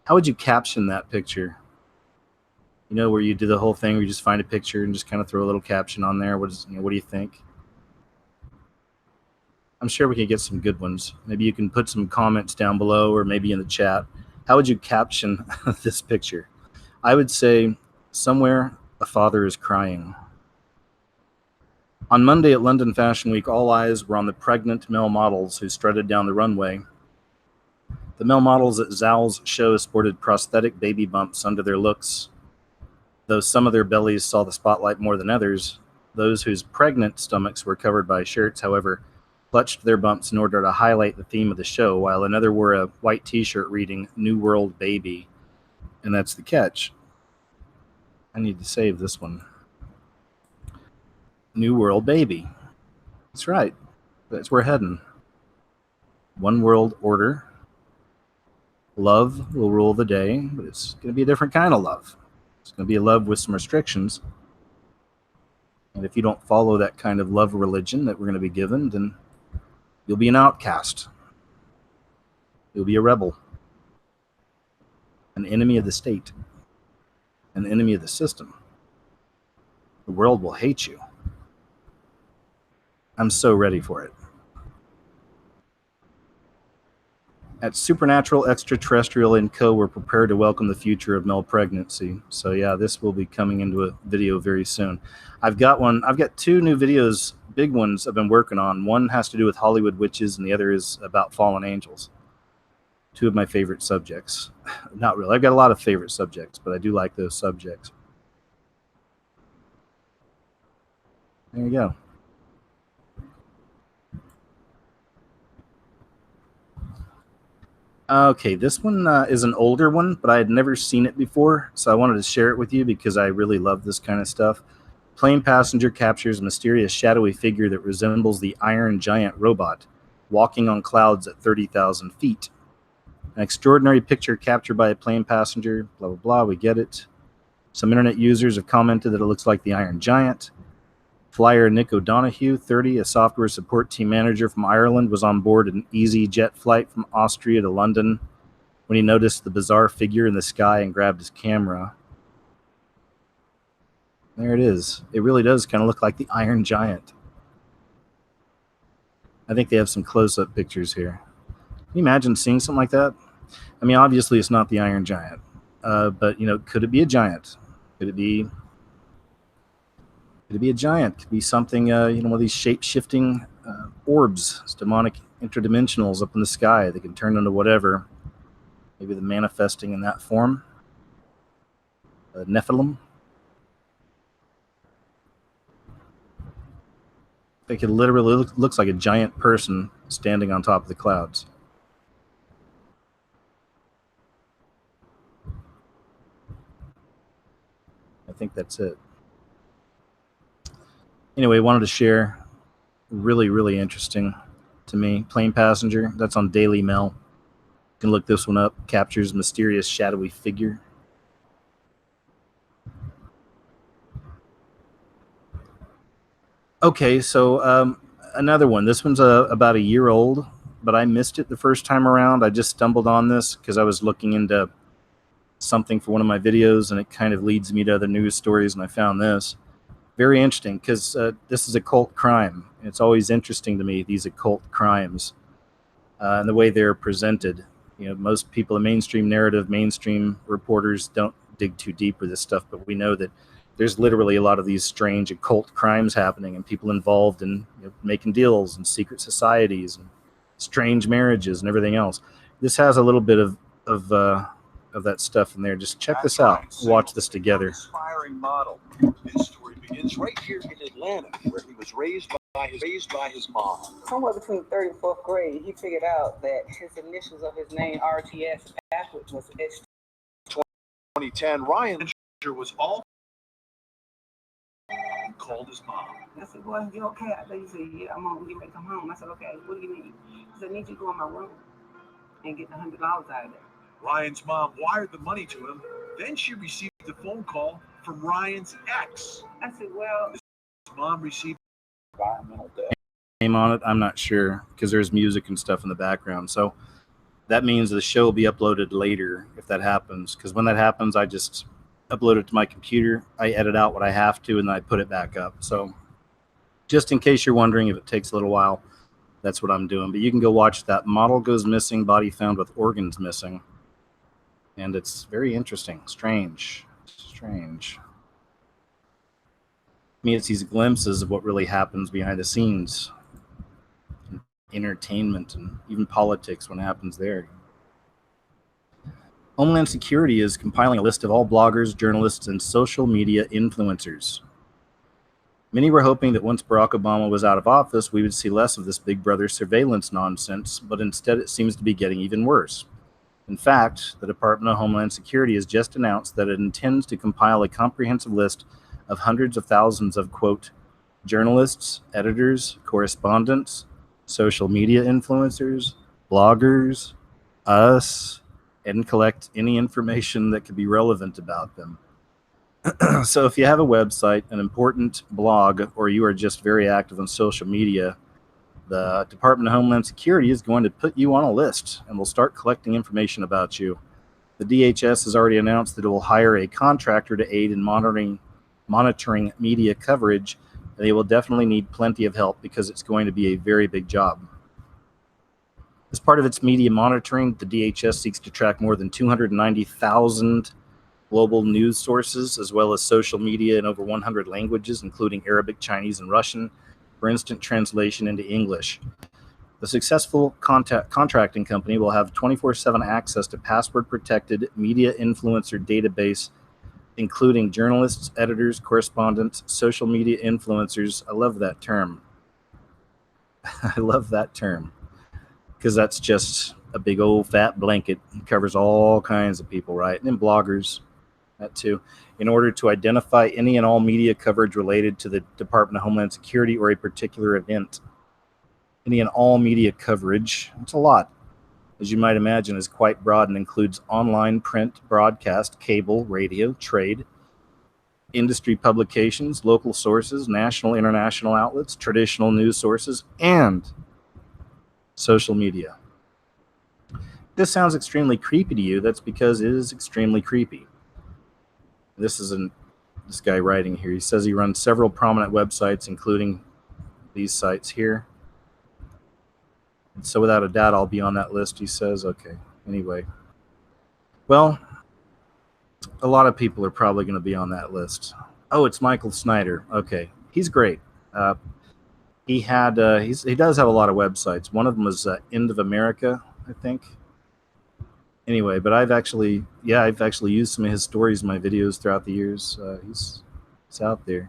How would you caption that picture? You know, where you do the whole thing where you just find a picture and just kind of throw a little caption on there. What do you think? I'm sure we could get some good ones. Maybe you can put some comments down below or maybe in the chat. How would you caption this picture? I would say, somewhere a father is crying. On Monday at London Fashion Week, all eyes were on the pregnant male models who strutted down the runway. The male models at Zal's show sported prosthetic baby bumps under their looks. Though some of their bellies saw the spotlight more than others, those whose pregnant stomachs were covered by shirts, however, clutched their bumps in order to highlight the theme of the show, while another wore a white t-shirt reading New World Baby. And that's the catch. I need to save this one. New World Baby. That's right. That's where we're heading. One world order. Love will rule the day, but it's going to be a different kind of love. It's going to be a love with some restrictions. And if you don't follow that kind of love religion that we're going to be given, then you'll be an outcast. You'll be a rebel. An enemy of the state. An enemy of the system. The world will hate you. I'm so ready for it. At Supernatural, Extraterrestrial, and Co., we're prepared to welcome the future of male pregnancy. So yeah, this will be coming into a video very soon. I've got 2 new videos, big ones I've been working on. One has to do with Hollywood witches, and the other is about fallen angels. 2 of my favorite subjects. Not really. I've got a lot of favorite subjects, but I do like those subjects. There you go. Okay, this one is an older one, but I had never seen it before, so I wanted to share it with you because I really love this kind of stuff. Plane passenger captures a mysterious shadowy figure that resembles the Iron Giant robot, walking on clouds at 30,000 feet. An extraordinary picture captured by a plane passenger, blah, blah, blah, we get it. Some internet users have commented that it looks like the Iron Giant. Flyer Nick O'Donoghue, 30, a software support team manager from Ireland, was on board an EasyJet flight from Austria to London when he noticed the bizarre figure in the sky and grabbed his camera. There it is. It really does kind of look like the Iron Giant. I think they have some close-up pictures here. Can you imagine seeing something like that? I mean, obviously it's not the Iron Giant, but you know, could it be a giant? Could it be a giant? Could it be something, you know, one of these shape-shifting orbs, demonic interdimensionals up in the sky that can turn into whatever. Maybe the manifesting in that form. Nephilim. It could literally looks like a giant person standing on top of the clouds. I think that's it. Anyway, wanted to share. Really, really interesting to me. Plane passenger. That's on Daily Mail. You can look this one up. Captures mysterious shadowy figure. Okay, so another one. This one's about a year old, but I missed it the first time around. I just stumbled on this because I was looking into something for one of my videos, and it kind of leads me to other news stories, and I found this. Very interesting because this is occult crime. It's always interesting to me, these occult crimes and the way they're presented. You know, most people, the mainstream narrative, mainstream reporters don't dig too deep with this stuff, but we know that there's literally a lot of these strange occult crimes happening and people involved in, you know, making deals and secret societies and strange marriages and everything else. This has a little bit of that stuff in there. Just check this out. Watch this together. Inspiring model. His story begins right here in Atlanta, where he was raised by his mom. Somewhere between third and fourth grade, he figured out that his initials of his name, RTS, backwards was etched. 2010, Ryan was all called his mom. I said, "Well, you okay?" He said, "Yeah, I'm on. Get ready to come home." I said, "Okay, what do you need?" He said, "I need you to go in my room and get the $100 out of there." Ryan's mom wired the money to him. Then she received a phone call from Ryan's ex. I said, "Well," his mom received environmental death. Name on it, I'm not sure, because there's music and stuff in the background. So that means the show will be uploaded later if that happens. Because when that happens, I just upload it to my computer. I edit out what I have to, and then I put it back up. So just in case you're wondering if it takes a little while, that's what I'm doing. But you can go watch that. Model goes missing, body found with organs missing. And it's very interesting. Strange. I mean, it's these glimpses of what really happens behind the scenes. Entertainment and even politics when it happens there. Homeland Security is compiling a list of all bloggers, journalists, and social media influencers. Many were hoping that once Barack Obama was out of office, we would see less of this Big Brother surveillance nonsense, but instead it seems to be getting even worse. In fact, the Department of Homeland Security has just announced that it intends to compile a comprehensive list of hundreds of thousands of, quote, journalists, editors, correspondents, social media influencers, bloggers, us, and collect any information that could be relevant about them. So if you have a website, an important blog, or you are just very active on social media, the Department of Homeland Security is going to put you on a list and will start collecting information about you. The DHS has already announced that it will hire a contractor to aid in monitoring media coverage. They will definitely need plenty of help because it's going to be a very big job. As part of its media monitoring, the DHS seeks to track more than 290,000 global news sources, as well as social media in over 100 languages, including Arabic, Chinese, and Russian, for instant translation into English. The successful contracting company will have 24/7 access to password-protected media influencer database, including journalists, editors, correspondents, social media influencers. I love that term. I love that term because that's just a big old fat blanket. It covers all kinds of people, right? And then bloggers, that too. In order to identify any and all media coverage related to the Department of Homeland Security or a particular event. Any and all media coverage, it's a lot, as you might imagine, is quite broad and includes online, print, broadcast, cable, radio, trade, industry publications, local sources, national, international outlets, traditional news sources, and social media. This sounds extremely creepy to you. That's because it is extremely creepy. This guy writing here. He says he runs several prominent websites, including these sites here. And so without a doubt, I'll be on that list, he says. Okay, anyway. Well, a lot of people are probably going to be on that list. Oh, it's Michael Snyder. Okay, he's great. He does have a lot of websites. One of them was End of America, I think. Anyway, but I've actually used some of his stories in my videos throughout the years. He's out there.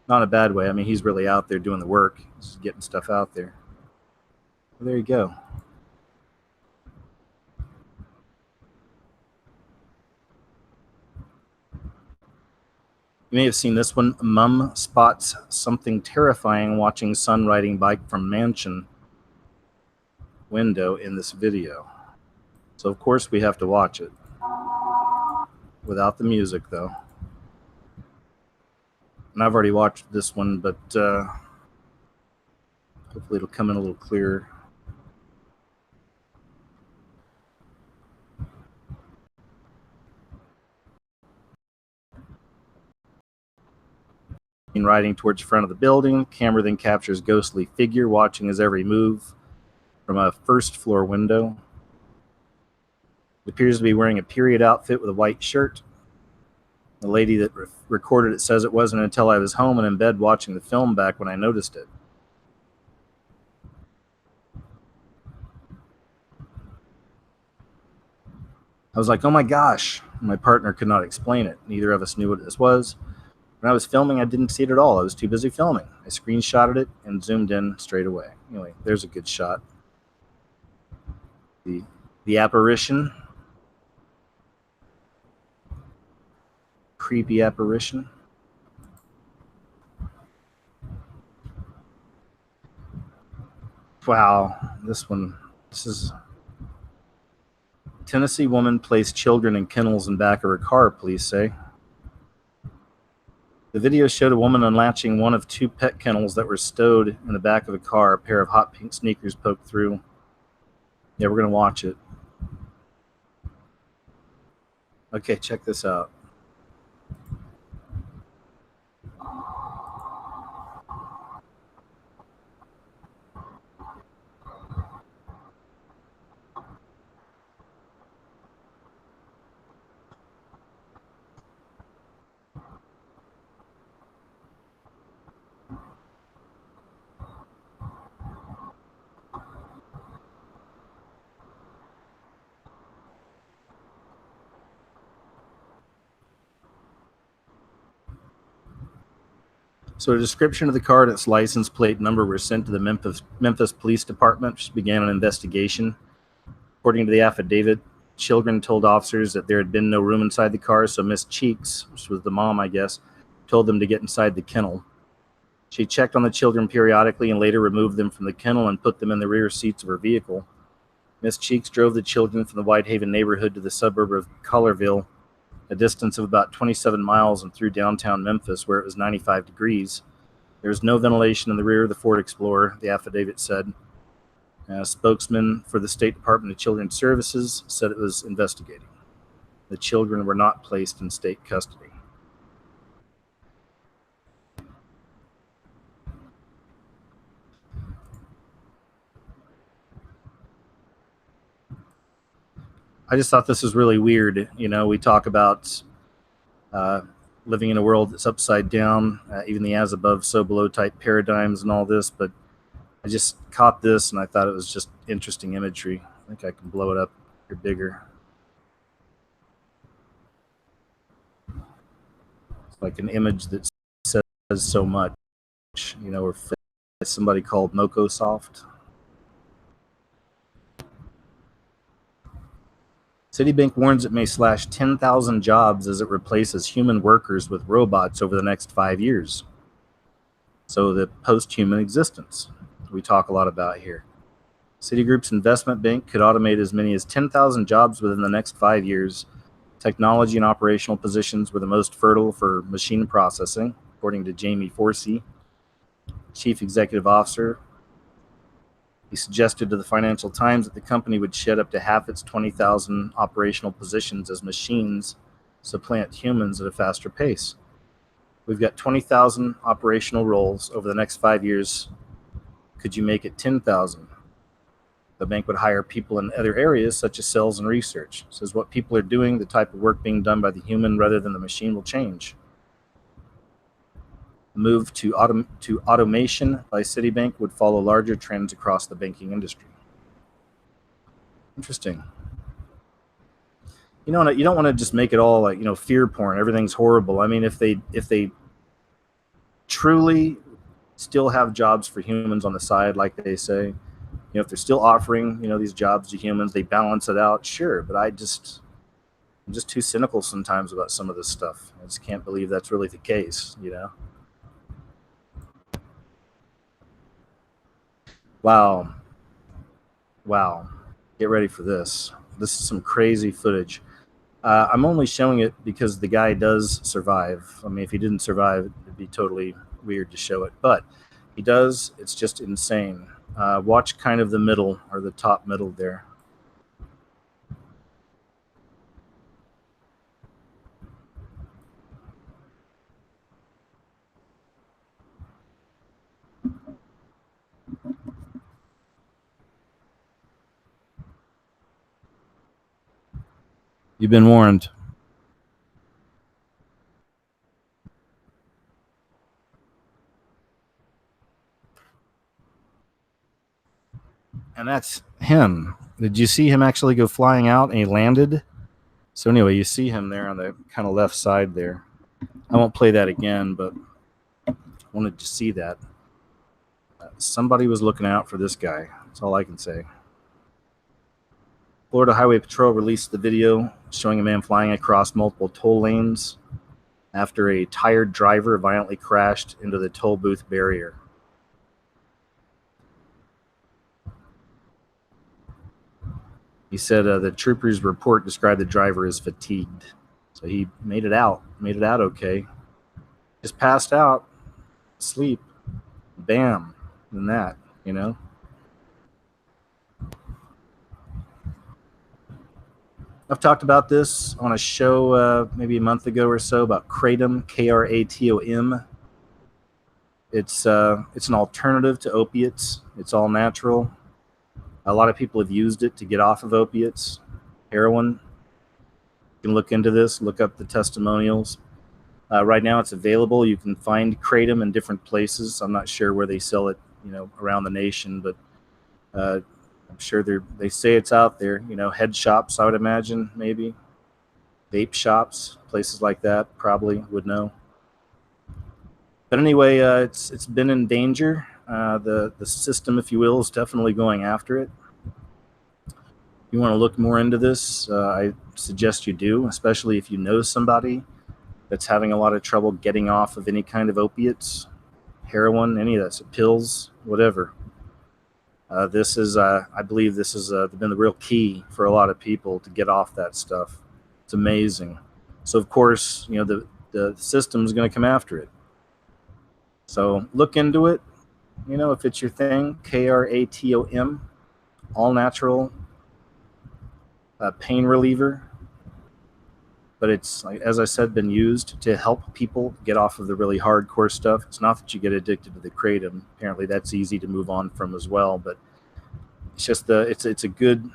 Not in a bad way. I mean, he's really out there doing the work. He's getting stuff out there. Well, there you go. You may have seen this one. Mum spots something terrifying watching son riding bike from mansion window in this video. So, of course, we have to watch it. Without the music, though. And I've already watched this one, but hopefully it'll come in a little clearer. Riding towards the front of the building. Camera then captures ghostly figure watching his every move from a first floor window. It appears to be wearing a period outfit with a white shirt. The lady that recorded it says it wasn't until I was home and in bed watching the film back when I noticed it. I was like, oh my gosh. My partner could not explain it. Neither of us knew what this was. When I was filming, I didn't see it at all. I was too busy filming. I screenshotted it and zoomed in straight away. Anyway, there's a good shot. The apparition. Creepy apparition. Wow, this is Tennessee woman placed children in kennels in back of her car, police say. The video showed a woman unlatching one of two pet kennels that were stowed in the back of a car. A pair of hot pink sneakers poked through. Yeah, we're going to watch it. Okay, check this out. So a description of the car and its license plate number were sent to the Memphis Police Department, which began an investigation. According to the affidavit, children told officers that there had been no room inside the car, so Miss Cheeks, which was the mom, I guess, told them to get inside the kennel. She checked on the children periodically and later removed them from the kennel and put them in the rear seats of her vehicle. Miss Cheeks drove the children from the Whitehaven neighborhood to the suburb of Collierville, a distance of about 27 miles, and through downtown Memphis, where it was 95 degrees. There was no ventilation in the rear of the Ford Explorer, the affidavit said. A spokesman for the State Department of Children's Services said it was investigating. The children were not placed in state custody. I just thought this was really weird. You know, we talk about living in a world that's upside down, even the as above, so below type paradigms and all this, but I just caught this and I thought it was just interesting imagery. I think I can blow it up here bigger. It's like an image that says so much, you know, or somebody called Mocosoft. Citibank warns it may slash 10,000 jobs as it replaces human workers with robots over the next 5 years. So the post-human existence we talk a lot about here. Citigroup's investment bank could automate as many as 10,000 jobs within the next 5 years. Technology and operational positions were the most fertile for machine processing, according to Jamie Forsey, chief executive officer. He suggested to the Financial Times that the company would shed up to half its 20,000 operational positions as machines supplant humans at a faster pace. We've got 20,000 operational roles over the next 5 years. Could you make it 10,000? The bank would hire people in other areas such as sales and research. It says what people are doing, the type of work being done by the human rather than the machine will change. The move to automation by Citibank would follow larger trends across the banking industry. Interesting. You know, you don't want to just make it all like, you know, fear porn. Everything's horrible. I mean, if they truly still have jobs for humans on the side, like they say, you know, if they're still offering, you know, these jobs to humans, they balance it out, sure. But I'm just too cynical sometimes about some of this stuff. I just can't believe that's really the case, you know. Wow. Get ready for this. This is some crazy footage. I'm only showing it because the guy does survive. I mean, if he didn't survive, it'd be totally weird to show it. But he does. It's just insane. Watch kind of the middle, or the top middle there. You've been warned. And that's him. Did you see him actually go flying out and he landed? So anyway, you see him there on the kind of left side there. I won't play that again, but I wanted to see that. Somebody was looking out for this guy. That's all I can say. Florida Highway Patrol released the video showing a man flying across multiple toll lanes after a tired driver violently crashed into the toll booth barrier. He said the trooper's report described the driver as fatigued. So he made it out okay. Just passed out, sleep, bam, and that, you know. I've talked about this on a show maybe a month ago or so about kratom, K-R-A-T-O-M. It's an alternative to opiates. It's all natural. A lot of people have used it to get off of opiates, heroin. You can look into this, look up the testimonials. Right now it's available. You can find kratom in different places. I'm not sure where they sell it, you know, around the nation, but I'm sure they say it's out there. You know, head shops, I would imagine, maybe. Vape shops, places like that probably would know. But anyway, it's been in danger. The system, if you will, is definitely going after it. If you want to look more into this, I suggest you do, especially if you know somebody that's having a lot of trouble getting off of any kind of opiates, heroin, any of that, so pills, whatever. This is, I believe this has been the real key for a lot of people to get off that stuff. It's amazing. So, of course, you know, the system is going to come after it. So look into it. You know, if it's your thing, K-R-A-T-O-M, all natural pain reliever. But it's, like, as I said, been used to help people get off of the really hardcore stuff. It's not that you get addicted to the kratom. Apparently that's easy to move on from as well. But it's just it's a good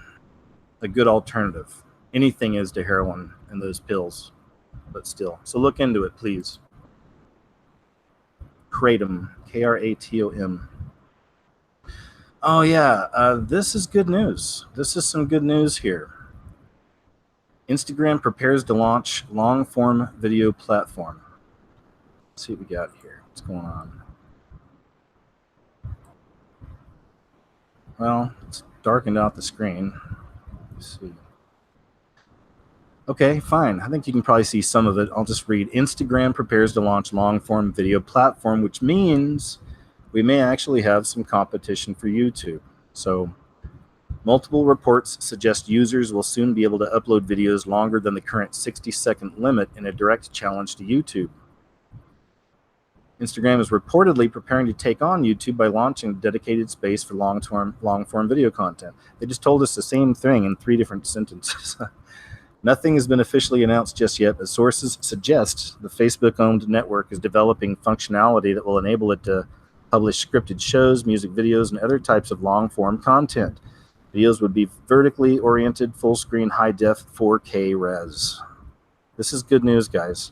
alternative. Anything is to heroin and those pills, but still. So look into it, please. Kratom, K-R-A-T-O-M. Oh yeah, this is good news. This is some good news here. Instagram prepares to launch long-form video platform. Let's see what we got here. What's going on? Well, it's darkened out the screen. Let's see. Okay, fine. I think you can probably see some of it. I'll just read. Instagram prepares to launch long-form video platform, which means we may actually have some competition for YouTube. So multiple reports suggest users will soon be able to upload videos longer than the current 60-second limit in a direct challenge to YouTube. Instagram is reportedly preparing to take on YouTube by launching a dedicated space for long-form video content. They just told us the same thing in 3 different sentences. Nothing has been officially announced just yet, but sources suggest the Facebook-owned network is developing functionality that will enable it to publish scripted shows, music videos, and other types of long-form content. Videos would be vertically oriented, full screen, high def, 4K res. This is good news, guys.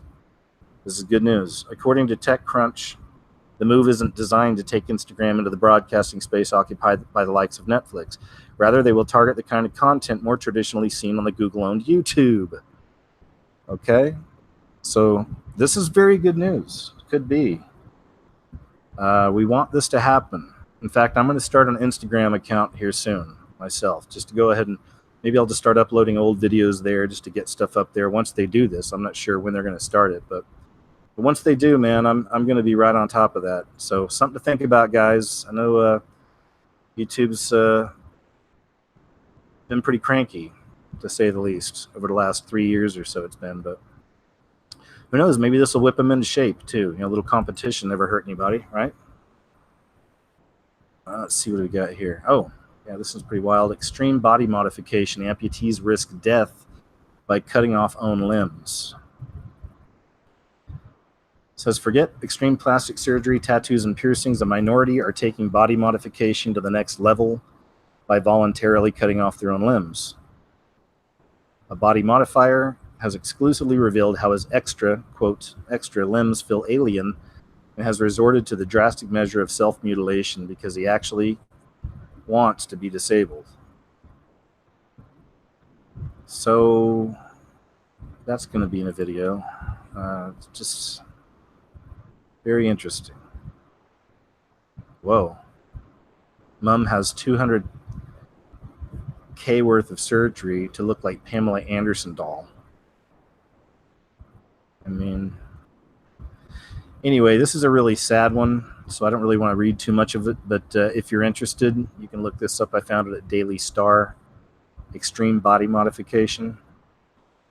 This is good news. According to TechCrunch, the move isn't designed to take Instagram into the broadcasting space occupied by the likes of Netflix. Rather, they will target the kind of content more traditionally seen on the Google-owned YouTube. Okay? So this is very good news. Could be. We want this to happen. In fact, I'm going to start an Instagram account here soon myself, just to go ahead and maybe I'll just start uploading old videos there just to get stuff up there once they do this. I'm not sure when they're going to start it, but once they do, man, I'm going to be right on top of that. So something to think about, guys. I know YouTube's been pretty cranky, to say the least, over the last 3 years or so it's been, but who knows? Maybe this will whip them into shape, too. You know, a little competition never hurt anybody, right? Let's see what we got here. Oh, yeah, this is pretty wild. Extreme body modification. Amputees risk death by cutting off own limbs. It says, forget extreme plastic surgery, tattoos, and piercings. A minority are taking body modification to the next level by voluntarily cutting off their own limbs. A body modifier has exclusively revealed how his extra, quote, extra limbs feel alien and has resorted to the drastic measure of self-mutilation because he actually wants to be disabled. So that's going to be in a video. Just very interesting. Whoa. Mom has 200K worth of surgery to look like Pamela Anderson doll. I mean, anyway, this is a really sad one, so I don't really want to read too much of it, but if you're interested, you can look this up. I found it at Daily Star. Extreme body modification.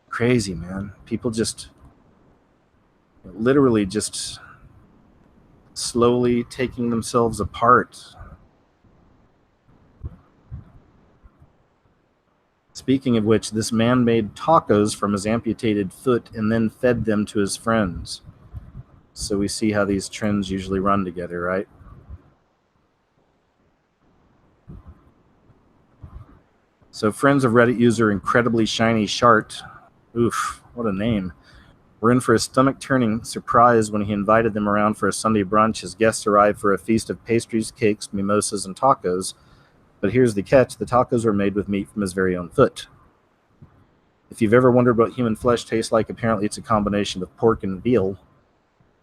Crazy, man. People just literally just slowly taking themselves apart. Speaking of which, this man made tacos from his amputated foot and then fed them to his friends. So we see how these trends usually run together, right? So friends of Reddit user Incredibly Shiny Shart, oof, what a name, were in for a stomach-turning surprise when he invited them around for a Sunday brunch. His guests arrived for a feast of pastries, cakes, mimosas, and tacos. But here's the catch. The tacos were made with meat from his very own foot. If you've ever wondered what human flesh tastes like, apparently it's a combination of pork and veal.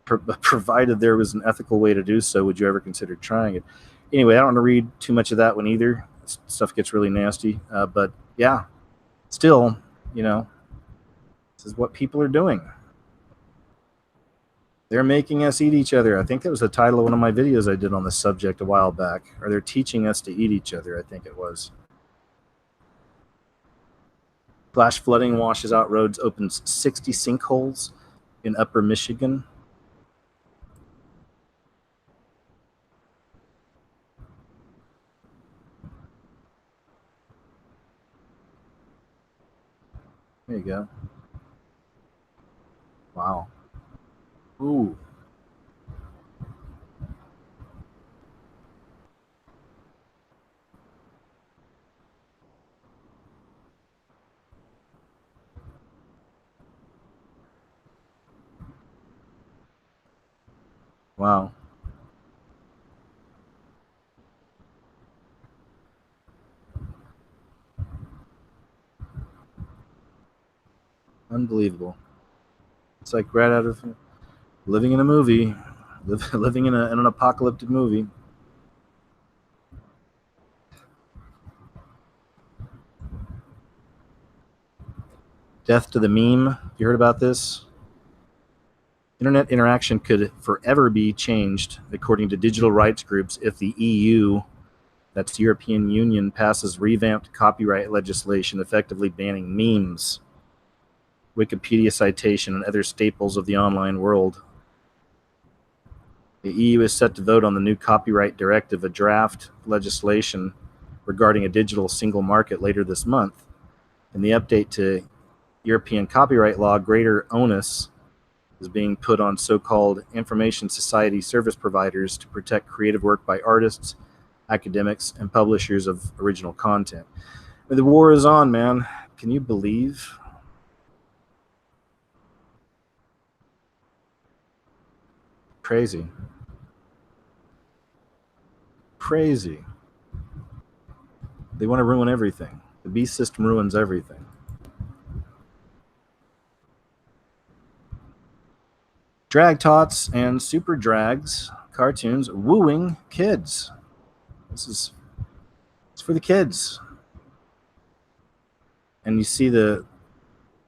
Provided there was an ethical way to do so, would you ever consider trying it? Anyway, I don't want to read too much of that one either. Stuff gets really nasty. But yeah, still, you know, this is what people are doing. They're making us eat each other. I think that was the title of one of my videos I did on this subject a while back. Or they're teaching us to eat each other, I think it was. Flash flooding washes out roads, opens 60 sinkholes in upper Michigan. There you go. Wow. Ooh. Wow. Unbelievable. It's like right out of living in a movie, living in an apocalyptic movie. Death to the meme. You heard about this? Internet interaction could forever be changed, according to digital rights groups, if the EU, that's the European Union, passes revamped copyright legislation effectively banning memes, Wikipedia citation, and other staples of the online world. The EU is set to vote on the new copyright directive, a draft legislation regarding a digital single market, later this month. In the update to European copyright law, greater onus is being put on so-called information society service providers to protect creative work by artists academics, and publishers of original content. But the war is on, man. Can you believe? Crazy. Crazy. They want to ruin everything. The beast system ruins everything. Drag tots and super drags cartoons wooing kids. It's for the kids. And you see the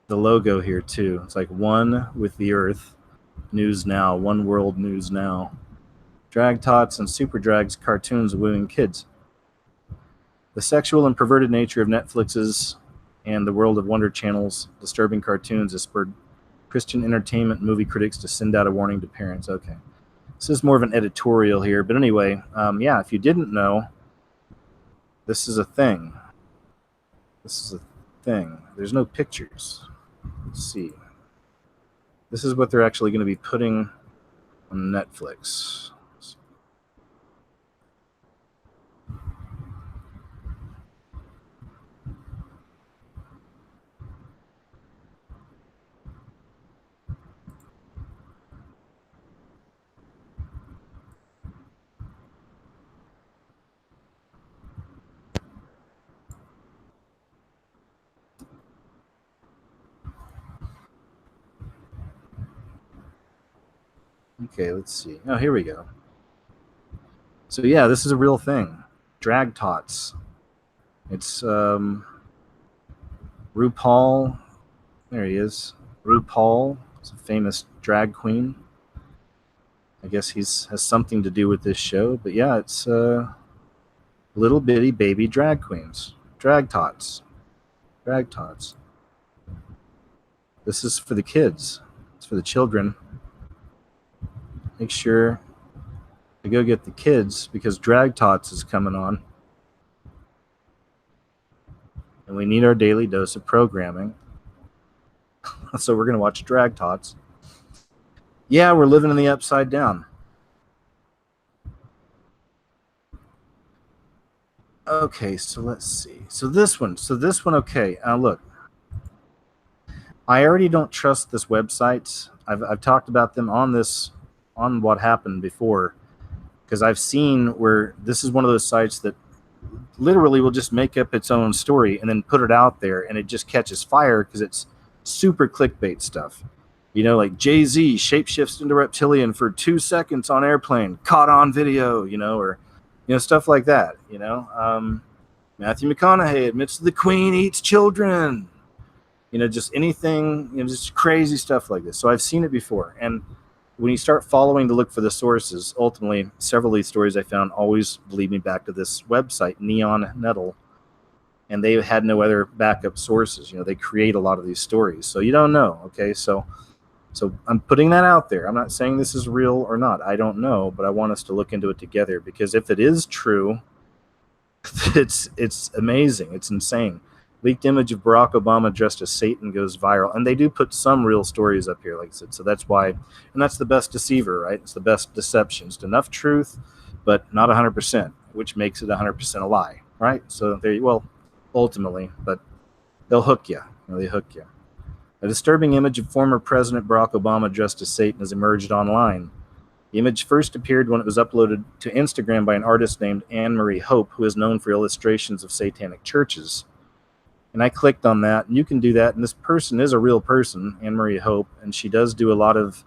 logo here too. It's like one with the earth. News Now, One World News Now. Drag tots and super drags cartoons wooing kids. The sexual and perverted nature of Netflix's and the World of Wonder channel's disturbing cartoons has spurred Christian entertainment movie critics to send out a warning to parents. Okay. This is more of an editorial here. But anyway, yeah, if you didn't know, this is a thing. This is a thing. There's no pictures. Let's see. This is what they're actually going to be putting on Netflix. Okay, let's see. Oh, here we go. So yeah, this is a real thing. Drag tots. It's RuPaul. There he is. RuPaul is a famous drag queen. I guess has something to do with this show. But yeah, it's little bitty baby drag queens. Drag tots. Drag tots. This is for the kids. It's for the children. Make sure to go get the kids because Drag Tots is coming on. And we need our daily dose of programming. So we're going to watch Drag Tots. Yeah, we're living in the upside down. Okay, so let's see. So this one, okay. Look. I already don't trust this website. I've talked about them on what happened before, because I've seen where this is one of those sites that literally will just make up its own story and then put it out there, and it just catches fire because it's super clickbait stuff. You know, like JayZ shapeshifts into reptilian for 2 seconds on airplane, caught on video, or stuff like that. Matthew McConaughey admits the Queen eats children. Just anything, just crazy stuff like this. So I've seen it before, and when you start following to look for the sources, ultimately, several of these stories I found always lead me back to this website, Neon Nettle. And they had no other backup sources. They create a lot of these stories. So you don't know, okay? So I'm putting that out there. I'm not saying this is real or not. I don't know, but I want us to look into it together. Because if it is true, it's amazing. It's insane. Leaked image of Barack Obama dressed as Satan goes viral. And they do put some real stories up here, like I said. So that's why, and that's the best deceiver, right? It's the best deception. It's enough truth, but not 100%, which makes it 100% a lie, right? So ultimately, but they'll hook you. They hook you. A disturbing image of former President Barack Obama dressed as Satan has emerged online. The image first appeared when it was uploaded to Instagram by an artist named Anne-Marie Hope, who is known for illustrations of satanic churches. And I clicked on that, and you can do that. And this person is a real person, Anne-Marie Hope, and she does do a lot of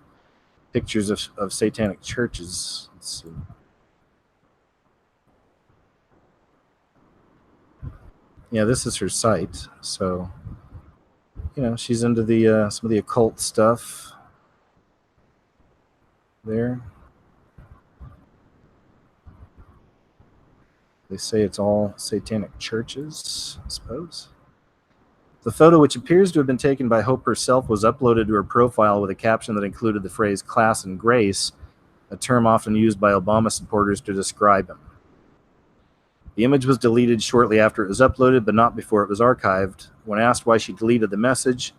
pictures of satanic churches. Let's see. Yeah, this is her site. So, she's into the some of the occult stuff there. They say it's all satanic churches, I suppose. The photo, which appears to have been taken by Hope herself, was uploaded to her profile with a caption that included the phrase class and grace, a term often used by Obama supporters to describe him. The image was deleted shortly after it was uploaded, but not before it was archived. When asked why she deleted the message,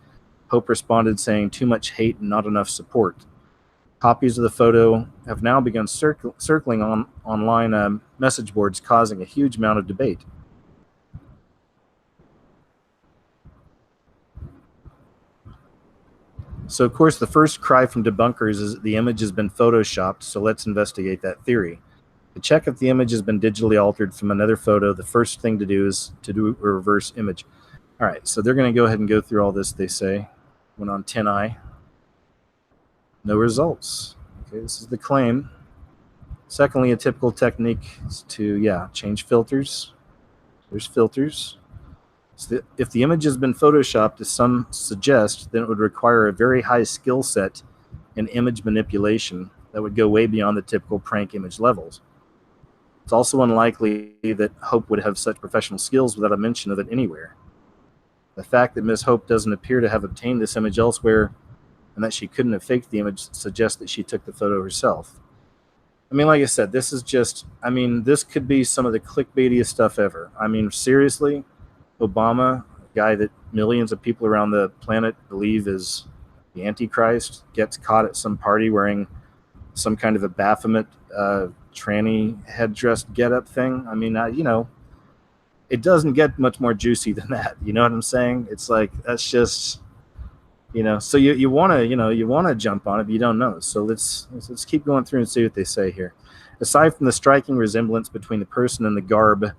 Hope responded saying, "Too much hate and not enough support." Copies of the photo have now begun circling on online message boards, causing a huge amount of debate. So, of course, the first cry from debunkers is that the image has been photoshopped, so let's investigate that theory. To check if the image has been digitally altered from another photo, the first thing to do is to do a reverse image. All right, so they're going to go ahead and go through all this, they say. Went on 10i. No results. Okay, this is the claim. Secondly, a typical technique is to, change filters. There's filters. So if the image has been photoshopped, as some suggest, then it would require a very high skill set in image manipulation that would go way beyond the typical prank image levels. It's also unlikely that Hope would have such professional skills without a mention of it anywhere. The fact that Miss Hope doesn't appear to have obtained this image elsewhere and that she couldn't have faked the image suggests that she took the photo herself. I mean, like I said, this is just, this could be some of the clickbaitiest stuff ever. Seriously, Obama, a guy that millions of people around the planet believe is the Antichrist, gets caught at some party wearing some kind of a Baphomet tranny headdress get-up thing. It doesn't get much more juicy than that. You know what I'm saying? It's like, that's just, so you want to jump on it, but you don't know. So let's keep going through and see what they say here. Aside from the striking resemblance between the person and the garb,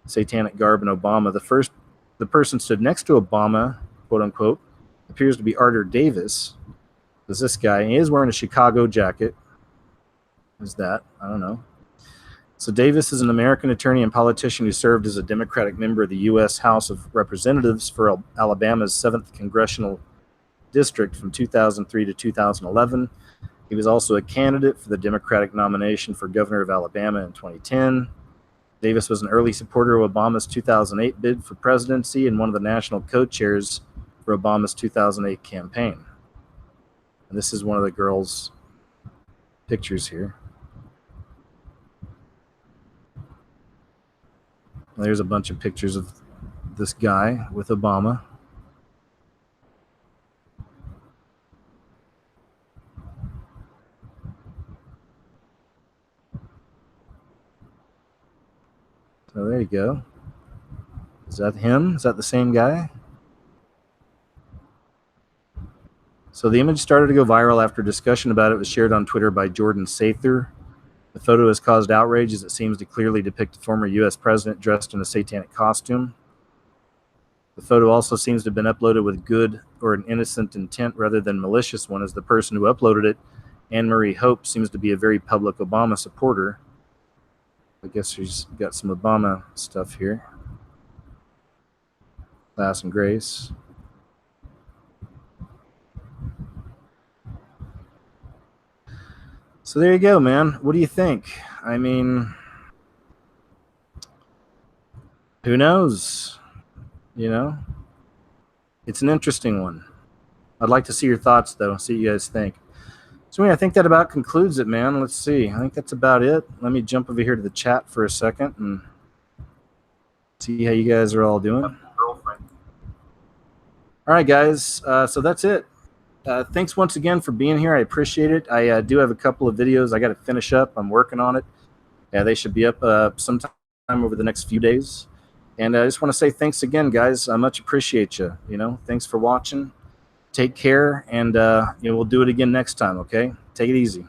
satanic garb, and Obama, the person stood next to Obama, quote unquote, appears to be Arthur Davis. Is this guy? He is wearing a Chicago jacket. Is that? I don't know. So Davis is an American attorney and politician who served as a Democratic member of the U.S. House of Representatives for Alabama's 7th Congressional District from 2003 to 2011. He was also a candidate for the Democratic nomination for governor of Alabama in 2010. Davis was an early supporter of Obama's 2008 bid for presidency and one of the national co-chairs for Obama's 2008 campaign. And this is one of the girls' pictures here. There's a bunch of pictures of this guy with Obama. So there you go. Is that him? Is that the same guy? So the image started to go viral after discussion about it was shared on Twitter by Jordan Sather. The photo has caused outrage as it seems to clearly depict a former U.S. president dressed in a satanic costume. The photo also seems to have been uploaded with good or an innocent intent rather than malicious one, as the person who uploaded it, Anne Marie Hope, seems to be a very public Obama supporter. I guess she's got some Obama stuff here. Class and grace. So there you go, man. What do you think? Who knows? It's an interesting one. I'd like to see your thoughts, though. See what you guys think. So I think that about concludes it, man. Let's see. I think that's about it. Let me jump over here to the chat for a second and see how you guys are all doing. All right, guys. So that's it. Thanks once again for being here. I appreciate it. I do have a couple of videos I got to finish up. I'm working on it. Yeah, they should be up sometime over the next few days. And I just want to say thanks again, guys. I much appreciate you. Thanks for watching. Take care, and we'll do it again next time, okay? Take it easy.